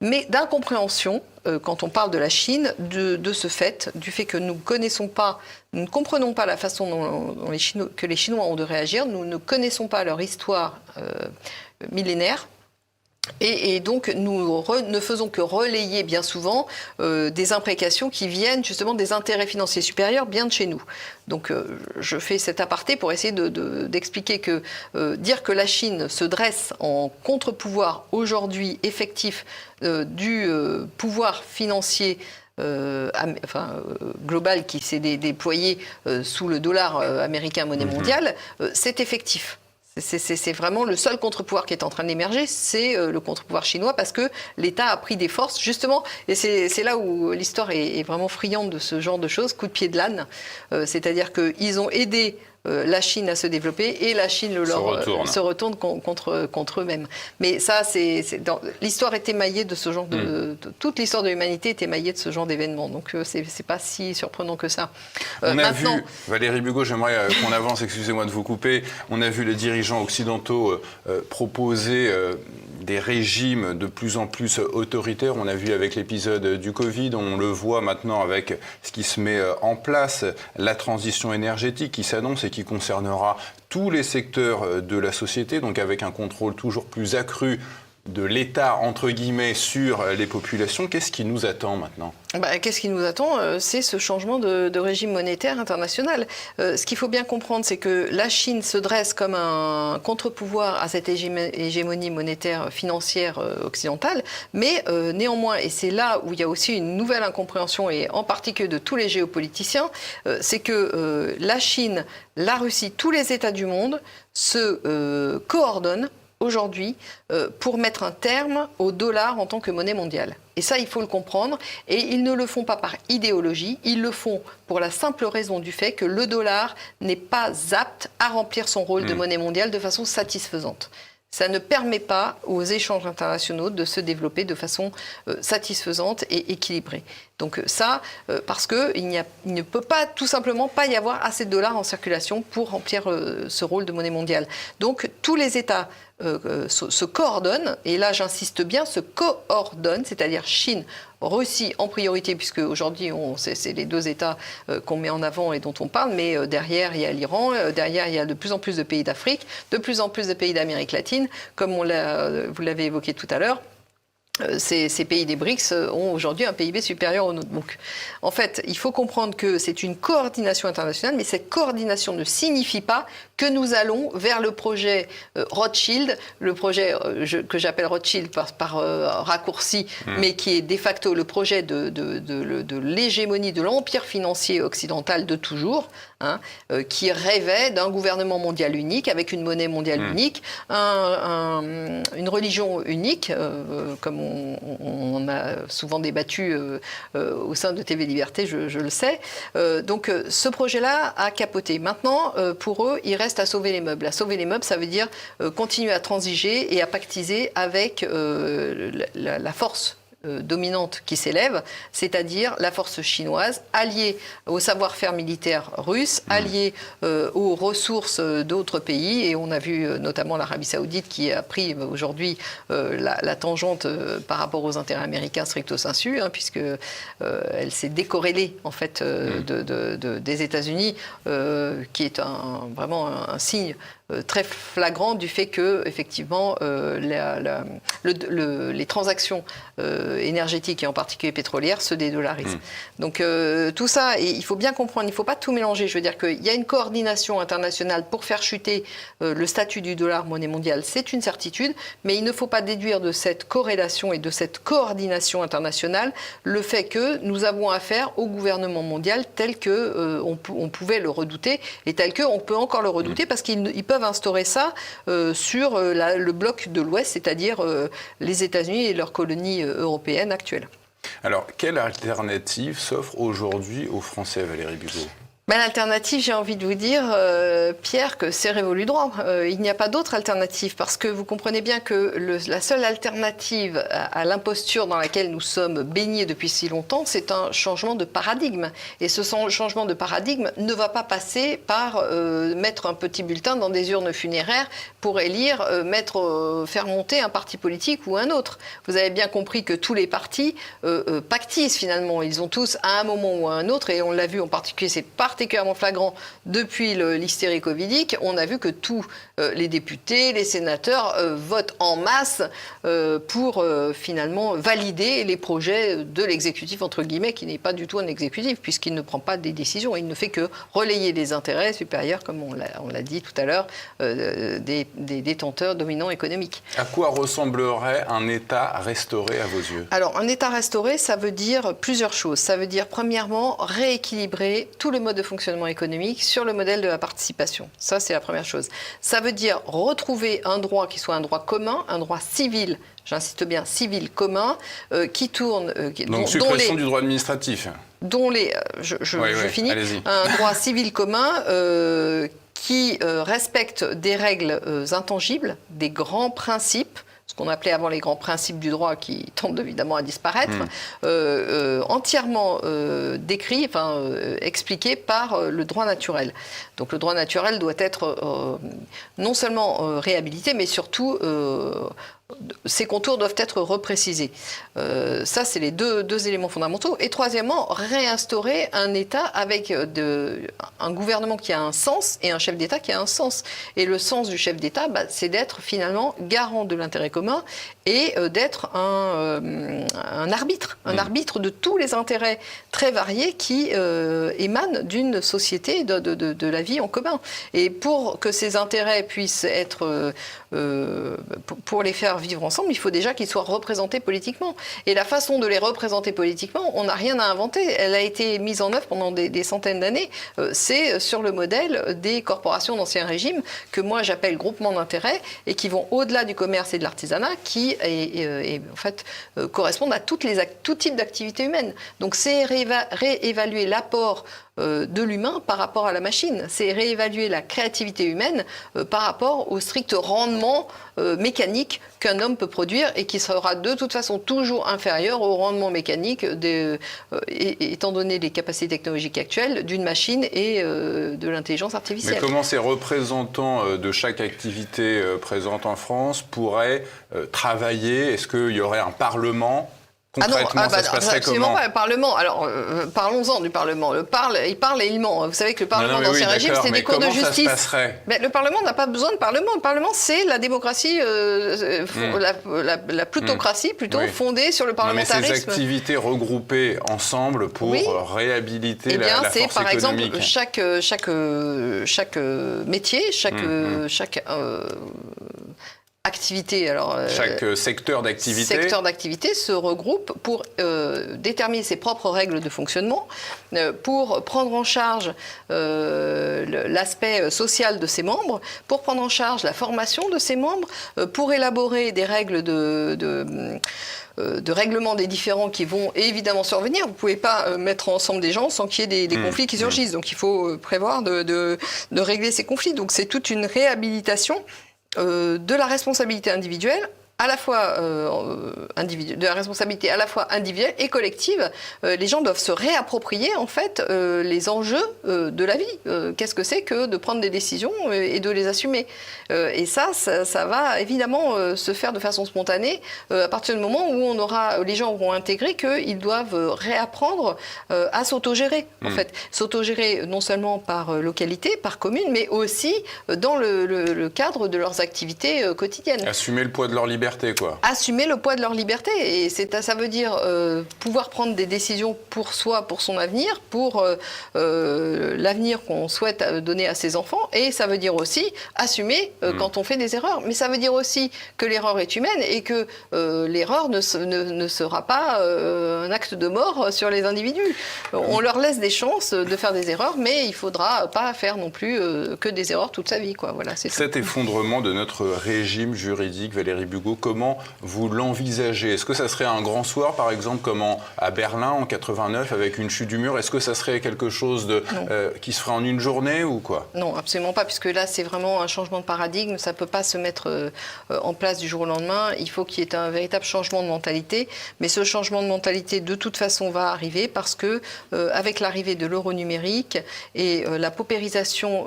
mais d'incompréhension, quand on parle de la Chine, de ce fait, du fait que nous ne comprenons pas la façon dont que les Chinois ont de réagir, nous ne connaissons pas leur histoire millénaire. Et donc, nous ne faisons que relayer bien souvent des imprécations qui viennent justement des intérêts financiers supérieurs bien de chez nous. Donc, je fais cet aparté pour essayer d'expliquer que dire que la Chine se dresse en contre-pouvoir aujourd'hui effectif du pouvoir financier global qui s'est déployé sous le dollar américain monnaie mondiale, c'est effectif. C'est vraiment le seul contre-pouvoir qui est en train d'émerger, c'est le contre-pouvoir chinois parce que l'État a pris des forces, justement, et c'est là où l'histoire est vraiment friande de ce genre de choses, coup de pied de l'âne, c'est-à-dire qu'ils ont aidé la Chine à se développer et la Chine se retourne contre eux-mêmes. Mais ça, l'histoire est émaillée de ce genre toute l'histoire de l'humanité est émaillée de ce genre d'événements. Donc, c'est pas si surprenant que ça. On a vu, Valérie Bugeaud, j'aimerais qu'on avance, excusez-moi de vous couper, on a vu les dirigeants occidentaux proposer des régimes de plus en plus autoritaires. On a vu avec l'épisode du Covid, on le voit maintenant avec ce qui se met en place, la transition énergétique qui s'annonce et qui concernera tous les secteurs de la société, donc avec un contrôle toujours plus accru de l'État, entre guillemets, sur les populations. Qu'est-ce qui nous attend maintenant ? Qu'est-ce qui nous attend ? C'est ce changement de régime monétaire international. Ce qu'il faut bien comprendre, c'est que la Chine se dresse comme un contre-pouvoir à cette hégémonie monétaire financière occidentale, mais néanmoins, et c'est là où il y a aussi une nouvelle incompréhension, et en particulier de tous les géopoliticiens, c'est que la Chine, la Russie, tous les États du monde se coordonnent aujourd'hui pour mettre un terme au dollar en tant que monnaie mondiale. Et ça, il faut le comprendre. Et ils ne le font pas par idéologie, ils le font pour la simple raison du fait que le dollar n'est pas apte à remplir son rôle de monnaie mondiale de façon satisfaisante. Ça ne permet pas aux échanges internationaux de se développer de façon satisfaisante et équilibrée. Donc ça, parce qu'il ne peut pas tout simplement pas y avoir assez de dollars en circulation pour remplir ce rôle de monnaie mondiale. Donc tous les États se coordonnent, et là j'insiste bien, se coordonnent, c'est-à-dire Chine, Russie en priorité, puisque aujourd'hui c'est les deux États qu'on met en avant et dont on parle, mais derrière il y a l'Iran, derrière il y a de plus en plus de pays d'Afrique, de plus en plus de pays d'Amérique latine, comme vous l'avez évoqué tout à l'heure. Ces pays des BRICS ont aujourd'hui un PIB supérieur au nôtre. Donc, en fait, il faut comprendre que c'est une coordination internationale, mais cette coordination ne signifie pas que nous allons vers le projet Rothschild, le projet que j'appelle Rothschild par raccourci, mais qui est de facto le projet de l'hégémonie de l'empire financier occidental de toujours, qui rêvait d'un gouvernement mondial unique, avec une monnaie mondiale unique, une religion unique, comme on a souvent débattu au sein de TV Liberté, je le sais. Donc ce projet-là a capoté. Maintenant, pour eux, il reste à sauver les meubles. À sauver les meubles, ça veut dire continuer à transiger et à pactiser avec la force dominante qui s'élève, c'est-à-dire la force chinoise, alliée au savoir-faire militaire russe, alliée aux ressources d'autres pays, et on a vu notamment l'Arabie Saoudite qui a pris aujourd'hui la tangente par rapport aux intérêts américains stricto sensu, puisque elle s'est décorrélée en fait des États-Unis, qui est vraiment un signe très flagrant du fait que effectivement les transactions énergétiques et en particulier pétrolières se dédollarisent. Donc tout ça, et il faut bien comprendre, il ne faut pas tout mélanger. Je veux dire qu'il y a une coordination internationale pour faire chuter le statut du dollar monnaie mondiale, c'est une certitude, mais il ne faut pas déduire de cette corrélation et de cette coordination internationale le fait que nous avons affaire au gouvernement mondial tel que on pouvait le redouter et tel qu'on peut encore le redouter parce qu'ils peuvent instaurer ça sur le bloc de l'Ouest, c'est-à-dire les États-Unis et leurs colonies européennes actuelles. Alors, quelle alternative s'offre aujourd'hui aux Français, Valérie Bugeaud ? L'alternative, j'ai envie de vous dire, Pierre, que c'est révolu droit. Il n'y a pas d'autre alternative parce que vous comprenez bien que la seule alternative à l'imposture dans laquelle nous sommes baignés depuis si longtemps, c'est un changement de paradigme. Et ce changement de paradigme ne va pas passer par mettre un petit bulletin dans des urnes funéraires pour élire, faire monter un parti politique ou un autre. Vous avez bien compris que tous les partis pactisent finalement. Ils ont tous, à un moment ou à un autre, et on l'a vu en particulier, c'est particulièrement flagrant depuis l'hystérie covidique, on a vu que tous les députés, les sénateurs votent en masse pour finalement valider les projets de l'exécutif, entre guillemets, qui n'est pas du tout un exécutif, puisqu'il ne prend pas des décisions, il ne fait que relayer les intérêts supérieurs, comme on l'a dit tout à l'heure, des détenteurs dominants économiques. À quoi ressemblerait un État restauré à vos yeux? Alors, un État restauré, ça veut dire plusieurs choses. Ça veut dire, premièrement, rééquilibrer tout le mode de fonctionnement économique sur le modèle de la participation. Ça, c'est la première chose. Ça veut dire retrouver un droit qui soit un droit commun, un droit civil, j'insiste bien, civil commun, qui tourne... Donc, suppression du droit administratif. Je finis. Un droit civil commun qui respecte des règles intangibles, des grands principes, ce qu'on appelait avant les grands principes du droit qui tendent évidemment à disparaître, entièrement décrits, expliqués par le droit naturel. Donc le droit naturel doit être non seulement réhabilité, mais surtout ces contours doivent être reprécisés. Ça, c'est les deux éléments fondamentaux. Et troisièmement, réinstaurer un État avec un gouvernement qui a un sens et un chef d'État qui a un sens. Et le sens du chef d'État, c'est d'être finalement garant de l'intérêt commun et d'être un arbitre de tous les intérêts très variés qui émanent d'une société, de la vie en commun. Et pour que ces intérêts puissent être... pour les faire vivre ensemble, il faut déjà qu'ils soient représentés politiquement. Et la façon de les représenter politiquement, on n'a rien à inventer. Elle a été mise en œuvre pendant des centaines d'années. C'est sur le modèle des corporations d'Ancien Régime que moi j'appelle groupements d'intérêts et qui vont au-delà du commerce et de l'artisanat, qui en fait correspondent à tout type d'activité humaine. Donc c'est réévaluer l'apport de l'humain par rapport à la machine. C'est réévaluer la créativité humaine par rapport au strict rendement mécanique qu'un homme peut produire et qui sera de toute façon toujours inférieur au rendement mécanique, étant donné les capacités technologiques actuelles, d'une machine et de l'intelligence artificielle. Mais comment ces représentants de chaque activité présente en France pourraient travailler? Est-ce qu'il y aurait un parlement? Concrètement, ça se passerait comment? Pas le Parlement. Alors, parlons-en du Parlement. Il parle et il ment. Vous savez que le Parlement d'Ancien Régime, c'est des cours de justice. Ça se passerait? Le Parlement n'a pas besoin de Parlement. Le Parlement, c'est la démocratie, la plutocratie plutôt, fondée sur le parlementarisme. Mais ces activités regroupées ensemble pour réhabiliter la force économique. Par exemple, chaque métier, chaque activité, chaque secteur d'activité se regroupe pour déterminer ses propres règles de fonctionnement, pour prendre en charge l'aspect social de ses membres, pour prendre en charge la formation de ses membres, pour élaborer des règles de règlement des différends qui vont évidemment survenir. Vous ne pouvez pas mettre ensemble des gens sans qu'il y ait des conflits qui surgissent. Donc il faut prévoir de régler ces conflits. Donc c'est toute une réhabilitation de la responsabilité individuelle, à la fois de la responsabilité à la fois individuelle et collective. Les gens doivent se réapproprier en fait les enjeux de la vie. Qu'est-ce que c'est que de prendre des décisions et de les assumer? Et ça va évidemment se faire de façon spontanée à partir du moment où les gens auront intégré qu'ils doivent réapprendre à s'autogérer. En fait, s'autogérer non seulement par localité, par commune, mais aussi dans le cadre de leurs activités quotidiennes. Assumer le poids de leur liberté. Assumer le poids de leur liberté. Et ça veut dire pouvoir prendre des décisions pour soi, pour son avenir, pour l'avenir qu'on souhaite donner à ses enfants. Et ça veut dire aussi assumer quand on fait des erreurs. Mais ça veut dire aussi que l'erreur est humaine et que l'erreur ne sera pas un acte de mort sur les individus. On leur laisse des chances de faire des erreurs, mais il ne faudra pas faire non plus que des erreurs toute sa vie. Voilà, c'est Cet effondrement de notre régime juridique, Valérie Bugeaud, comment vous l'envisagez? Est-ce que ça serait un grand soir, par exemple, comme à Berlin en 89, avec une chute du mur? Est-ce que ça serait quelque chose qui se ferait en une journée ou quoi? Non, absolument pas, puisque là, c'est vraiment un changement de paradigme. Ça ne peut pas se mettre en place du jour au lendemain. Il faut qu'il y ait un véritable changement de mentalité. Mais ce changement de mentalité, de toute façon, va arriver parce que, avec l'arrivée de l'euro numérique et la paupérisation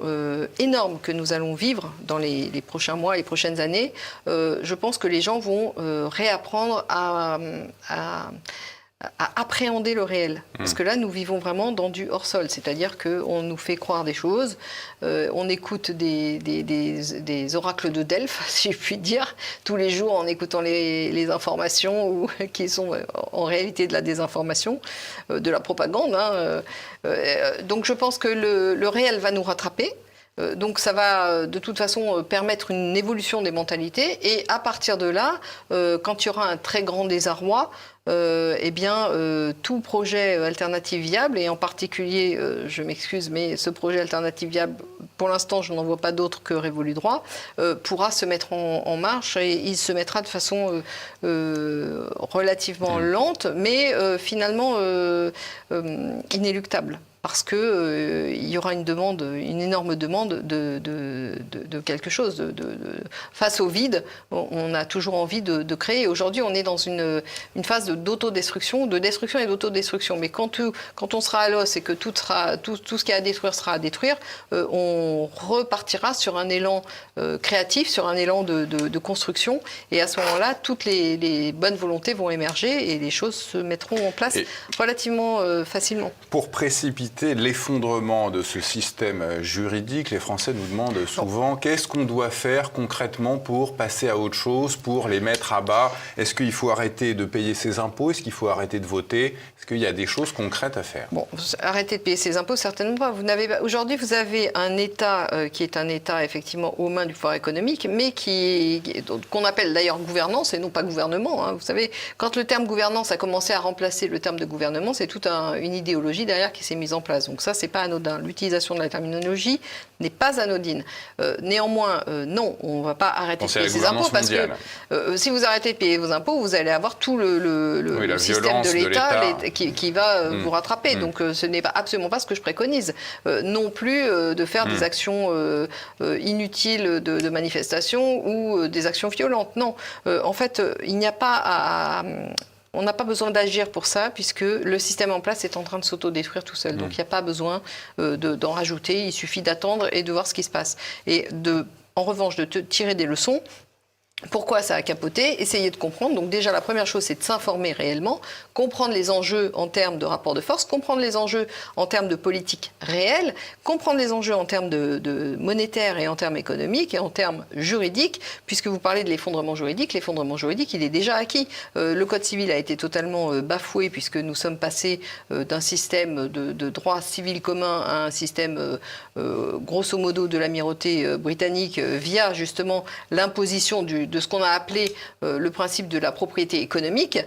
énorme que nous allons vivre dans les prochains mois, les prochaines années, je pense que les gens vont réapprendre à appréhender le réel. Parce que là, nous vivons vraiment dans du hors-sol. C'est-à-dire qu'on nous fait croire des choses, on écoute des oracles de Delphes, si je puis dire, tous les jours en écoutant les informations qui sont en réalité de la désinformation, de la propagande. Donc je pense que le réel va nous rattraper. Donc ça va de toute façon permettre une évolution des mentalités et à partir de là, quand il y aura un très grand désarroi, tout projet alternatif viable, et en particulier, je m'excuse, mais ce projet alternatif viable, pour l'instant je n'en vois pas d'autre que Révolu Droit, pourra se mettre en marche et il se mettra de façon relativement lente, mais finalement inéluctable. Parce qu'il y aura une énorme demande de quelque chose. Face au vide, on a toujours envie de créer. Aujourd'hui, on est dans une phase d'autodestruction, de destruction et d'autodestruction. Mais quand on sera à l'os et que tout ce qu'il y a à détruire sera à détruire, on repartira sur un élan créatif, sur un élan de construction. Et à ce moment-là, toutes les bonnes volontés vont émerger et les choses se mettront en place relativement facilement. Pour précipiter l'effondrement de ce système juridique, les Français nous demandent souvent qu'est-ce qu'on doit faire concrètement pour passer à autre chose, pour les mettre à bas. Est-ce qu'il faut arrêter de payer ses impôts? Est-ce qu'il faut arrêter de voter? Est-ce qu'il y a des choses concrètes à faire? Bon, arrêter de payer ses impôts, certainement pas. Aujourd'hui, vous avez un État qui est un État effectivement aux mains du pouvoir économique, mais qu'on appelle d'ailleurs gouvernance et non pas gouvernement. Vous savez, quand le terme gouvernance a commencé à remplacer le terme de gouvernement, c'est toute une idéologie derrière qui s'est mise en place. Donc ça, c'est pas anodin. L'utilisation de la terminologie n'est pas anodine. Néanmoins, non, on ne va pas arrêter de payer ses impôts parce que si vous arrêtez de payer vos impôts, vous allez avoir tout le système de l'État qui va vous rattraper. Donc ce n'est absolument pas ce que je préconise. Non plus de faire des actions inutiles de manifestation ou des actions violentes. Non. En fait, il n'y a pas on n'a pas besoin d'agir pour ça, puisque le système en place est en train de s'autodétruire tout seul. Donc il n'y a pas besoin d'en rajouter, il suffit d'attendre et de voir ce qui se passe. Et en revanche, de tirer des leçons. Pourquoi ça a capoté? Essayer de comprendre. Donc déjà, la première chose, c'est de s'informer réellement, comprendre les enjeux en termes de rapport de force, comprendre les enjeux en termes de politique réelle, comprendre les enjeux en termes de monétaire et en termes économiques et en termes juridiques, puisque vous parlez de l'effondrement juridique, il est déjà acquis. Le Code civil a été totalement bafoué, puisque nous sommes passés d'un système de droit civil commun à un système, grosso modo, de l'amirauté britannique, via justement l'imposition de ce qu'on a appelé le principe de la propriété économique,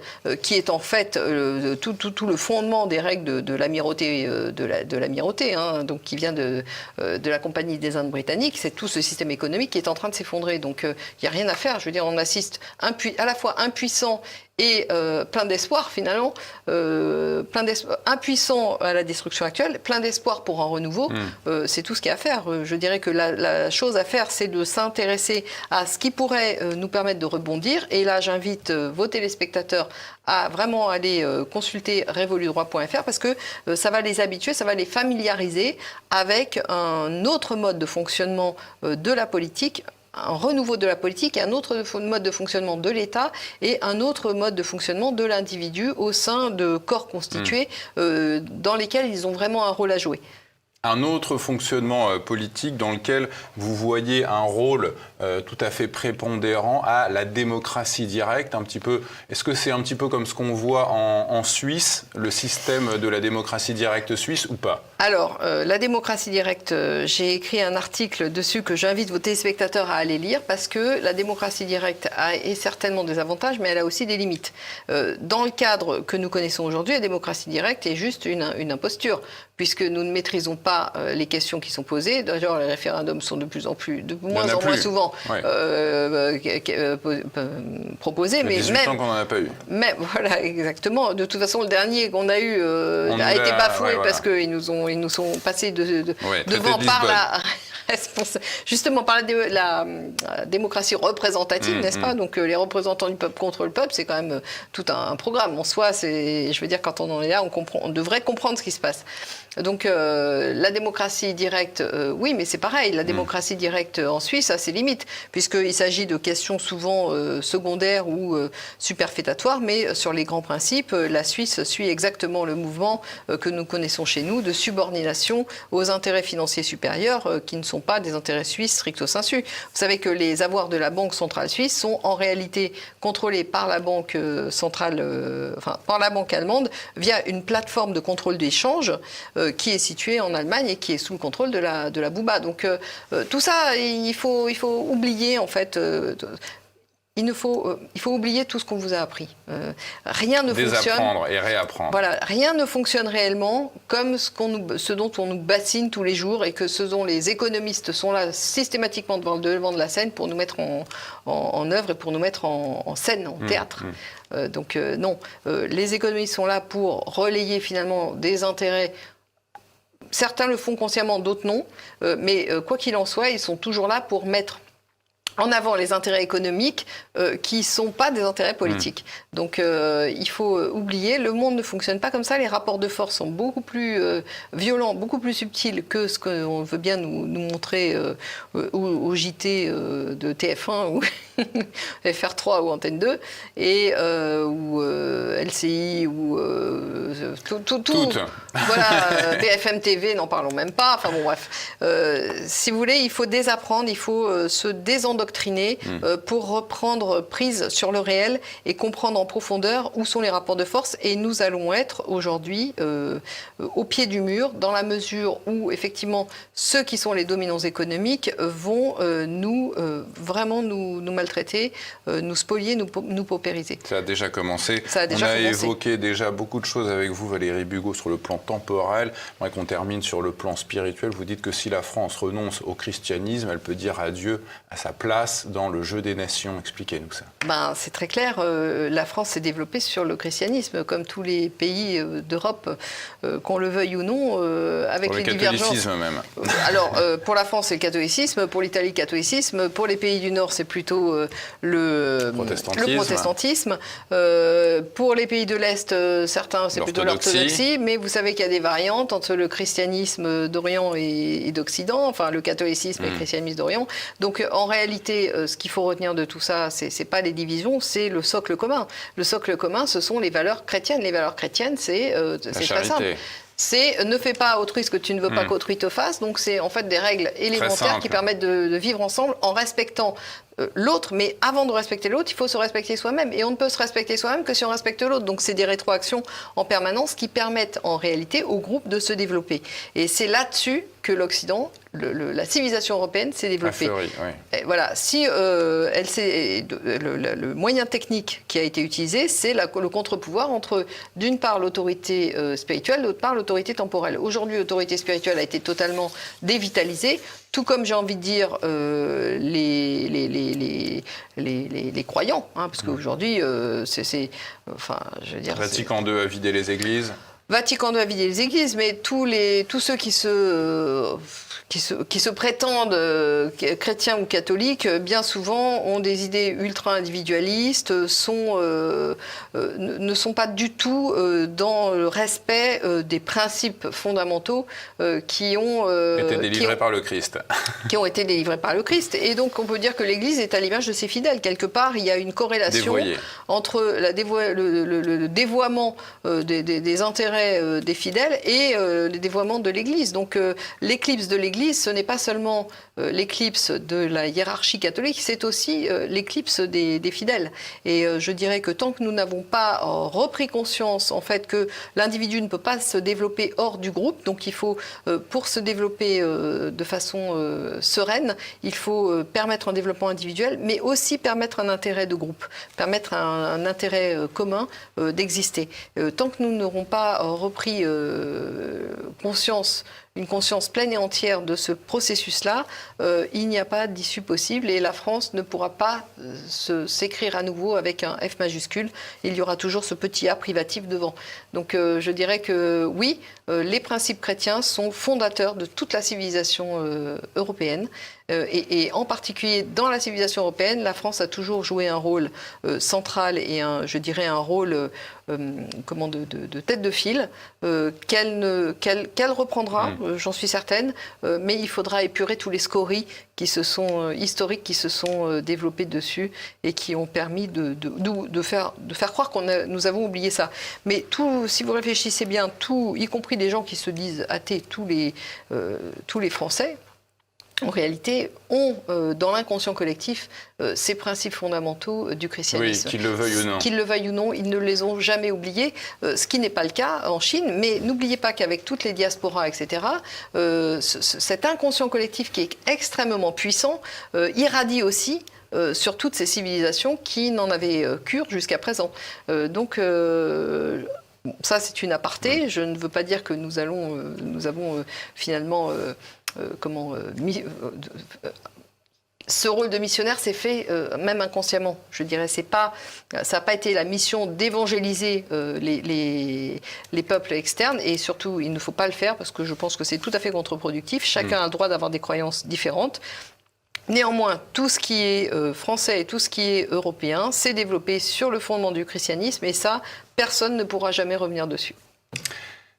qui est en fait tout le fondement des règles de l'amirauté, donc qui vient de la Compagnie des Indes britanniques. C'est tout ce système économique qui est en train de s'effondrer. Donc il n'y a rien à faire. Je veux dire, on assiste à la fois impuissant et plein d'espoir finalement, impuissant à la destruction actuelle, plein d'espoir pour un renouveau, c'est tout ce qu'il y a à faire. Je dirais que la chose à faire, c'est de s'intéresser à ce qui pourrait nous permettre de rebondir. Et là, j'invite vos téléspectateurs à vraiment aller consulter révoludroit.fr parce que ça va les habituer, ça va les familiariser avec un autre mode de fonctionnement de la politique, un renouveau de la politique, un autre mode de fonctionnement de l'État et un autre mode de fonctionnement de l'individu au sein de corps constitués dans lesquels ils ont vraiment un rôle à jouer. Un autre fonctionnement politique dans lequel vous voyez un rôle tout à fait prépondérant à la démocratie directe, un petit peu. Est-ce que c'est un petit peu comme ce qu'on voit en Suisse, le système de la démocratie directe suisse ou pas? Alors, la démocratie directe, j'ai écrit un article dessus que j'invite vos téléspectateurs à aller lire parce que la démocratie directe a certainement des avantages, mais elle a aussi des limites. Dans le cadre que nous connaissons aujourd'hui, la démocratie directe est juste une imposture, puisque nous ne maîtrisons pas les questions qui sont posées. D'ailleurs, les référendums sont de moins en moins souvent proposés. Mais 18 ans qu'on n'en a pas eu. Mais voilà, exactement. De toute façon, le dernier qu'on a eu a été bafoué parce qu'ils nous sont passés devant par la... Justement, par la démocratie représentative, n'est-ce pas? Donc, les représentants du peuple contre le peuple, c'est quand même tout un programme. En soi, je veux dire, quand on en est là, on devrait comprendre ce qui se passe. Donc, la démocratie directe, oui, mais c'est pareil. La démocratie directe en Suisse a ses limites, puisqu'il s'agit de questions souvent secondaires ou superfétatoires, mais sur les grands principes, la Suisse suit exactement le mouvement que nous connaissons chez nous, de subordination aux intérêts financiers supérieurs, qui ne sont pas des intérêts suisses stricto sensu. Vous savez que les avoirs de la Banque centrale suisse sont en réalité contrôlés par la Banque centrale, par la Banque allemande, via une plateforme de contrôle d'échange qui est située en Allemagne et qui est sous le contrôle de la BUBA. Donc tout ça, il faut oublier en fait. Il faut oublier tout ce qu'on vous a appris. Rien ne fonctionne. Désapprendre et réapprendre. Voilà, rien ne fonctionne réellement comme ce dont on nous bassine tous les jours et que ce dont les économistes sont là systématiquement devant le devant de la scène pour nous mettre en œuvre et pour nous mettre en scène, en théâtre. Donc non, les économistes sont là pour relayer finalement des intérêts. Certains le font consciemment, d'autres non. Mais quoi qu'il en soit, ils sont toujours là pour mettre en avant les intérêts économiques qui ne sont pas des intérêts politiques. Donc il faut oublier, le monde ne fonctionne pas comme ça, les rapports de force sont beaucoup plus violents, beaucoup plus subtils que ce qu'on veut bien nous montrer au JT de TF1 ou FR3 ou Antenne 2, et ou LCI ou tout. Voilà, BFM TV, n'en parlons même pas, enfin bon bref. Si vous voulez, il faut désapprendre, il faut se désendoctriner pour reprendre prise sur le réel et comprendre en profondeur où sont les rapports de force. Et nous allons être aujourd'hui au pied du mur, dans la mesure où effectivement ceux qui sont les dominants économiques vont vraiment nous maltraiter, nous spolier, nous paupériser. Ça a déjà commencé. On a évoqué déjà beaucoup de choses avec vous, Valérie Bugeaud, sur le plan temporel. J'aimerais qu'on termine sur le plan spirituel. Vous dites que si la France renonce au christianisme, elle peut dire adieu à sa place dans le jeu des nations. Expliquez-nous ça. C'est très clair. La France s'est développée sur le christianisme, comme tous les pays d'Europe, qu'on le veuille ou non, avec pour les divergences. Pour le catholicisme même. Alors, pour la France, c'est le catholicisme. Pour l'Italie, le catholicisme. Pour les pays du Nord, c'est plutôt le protestantisme. Pour les pays de l'Est, certains, c'est plutôt l'orthodoxie. Mais vous savez qu'il y a des variantes entre le christianisme d'Orient et d'Occident, enfin le catholicisme et le christianisme d'Orient. Donc, en réalité, ce qu'il faut retenir de tout ça, c'est pas les divisions, c'est le socle commun. Le socle commun, ce sont les valeurs chrétiennes. Les valeurs chrétiennes, c'est très simple. C'est ne fais pas à autrui ce que tu ne veux pas qu'autrui te fasse. Donc c'est en fait des règles élémentaires qui permettent de vivre ensemble en respectant l'autre. Mais avant de respecter l'autre, il faut se respecter soi-même. Et on ne peut se respecter soi-même que si on respecte l'autre. Donc c'est des rétroactions en permanence qui permettent en réalité au groupe de se développer. Et c'est là-dessus que l'Occident, la civilisation européenne s'est développée. Et voilà, si le moyen technique qui a été utilisé, c'est le contre-pouvoir entre, d'une part, l'autorité spirituelle, d'autre part, l'autorité temporelle. Aujourd'hui, l'autorité spirituelle a été totalement dévitalisée, tout comme j'ai envie de dire les croyants, hein, parce qu'aujourd'hui, je veux dire, Vatican II a vidé les églises. Vatican II a vidé les églises, mais tous ceux qui se prétendent chrétiens ou catholiques, bien souvent ont des idées ultra-individualistes, ne sont pas du tout dans le respect des principes fondamentaux qui ont été délivrés par le Christ. Qui ont été délivrés par le Christ. Et donc on peut dire que l'Église est à l'image de ses fidèles. Quelque part, il y a une corrélation entre le dévoiement des intérêts des fidèles et le dévoiement de l'Église. Donc l'éclipse de l'Église, ce n'est pas seulement l'éclipse de la hiérarchie catholique, c'est aussi l'éclipse des fidèles. Et je dirais que tant que nous n'avons pas repris conscience en fait que l'individu ne peut pas se développer hors du groupe, donc il faut, pour se développer de façon sereine, il faut permettre un développement individuel, mais aussi permettre un intérêt de groupe, permettre un intérêt commun d'exister. Tant que nous n'aurons pas repris une conscience pleine et entière de ce processus-là, il n'y a pas d'issue possible et la France ne pourra pas s'écrire à nouveau avec un F majuscule. Il y aura toujours ce petit A privatif devant. Donc je dirais que oui, les principes chrétiens sont fondateurs de toute la civilisation européenne. Et en particulier dans la civilisation européenne, la France a toujours joué un rôle central et je dirais un rôle de tête de file qu'elle reprendra, j'en suis certaine, mais il faudra épurer tous les scories historiques qui se sont développés dessus et qui ont permis de faire croire nous avons oublié ça. Mais si vous réfléchissez bien, y compris les gens qui se disent athées, tous les Français, en réalité, ont dans l'inconscient collectif ces principes fondamentaux du christianisme. Oui, qu'ils le veuillent ou non. Qu'ils le veuillent ou non, ils ne les ont jamais oubliés, ce qui n'est pas le cas en Chine. Mais n'oubliez pas qu'avec toutes les diasporas, etc., cet inconscient collectif qui est extrêmement puissant irradie aussi sur toutes ces civilisations qui n'en avaient cure jusqu'à présent. Donc ça, c'est une aparté. Je ne veux pas dire que nous avons finalement... ce rôle de missionnaire s'est fait même inconsciemment. Je dirais, ça n'a pas été la mission d'évangéliser les peuples externes et surtout, il ne faut pas le faire parce que je pense que c'est tout à fait contre-productif. Chacun a le droit d'avoir des croyances différentes. Néanmoins, tout ce qui est français et tout ce qui est européen s'est développé sur le fondement du christianisme et ça, personne ne pourra jamais revenir dessus.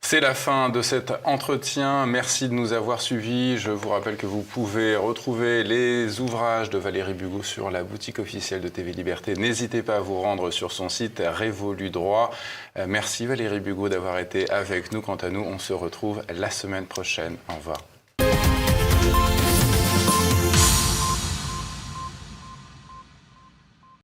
C'est la fin de cet entretien. Merci de nous avoir suivis. Je vous rappelle que vous pouvez retrouver les ouvrages de Valérie Bugeaud sur la boutique officielle de TV Liberté. N'hésitez pas à vous rendre sur son site Révolu Droit. Merci Valérie Bugeaud d'avoir été avec nous. Quant à nous, on se retrouve la semaine prochaine. Au revoir.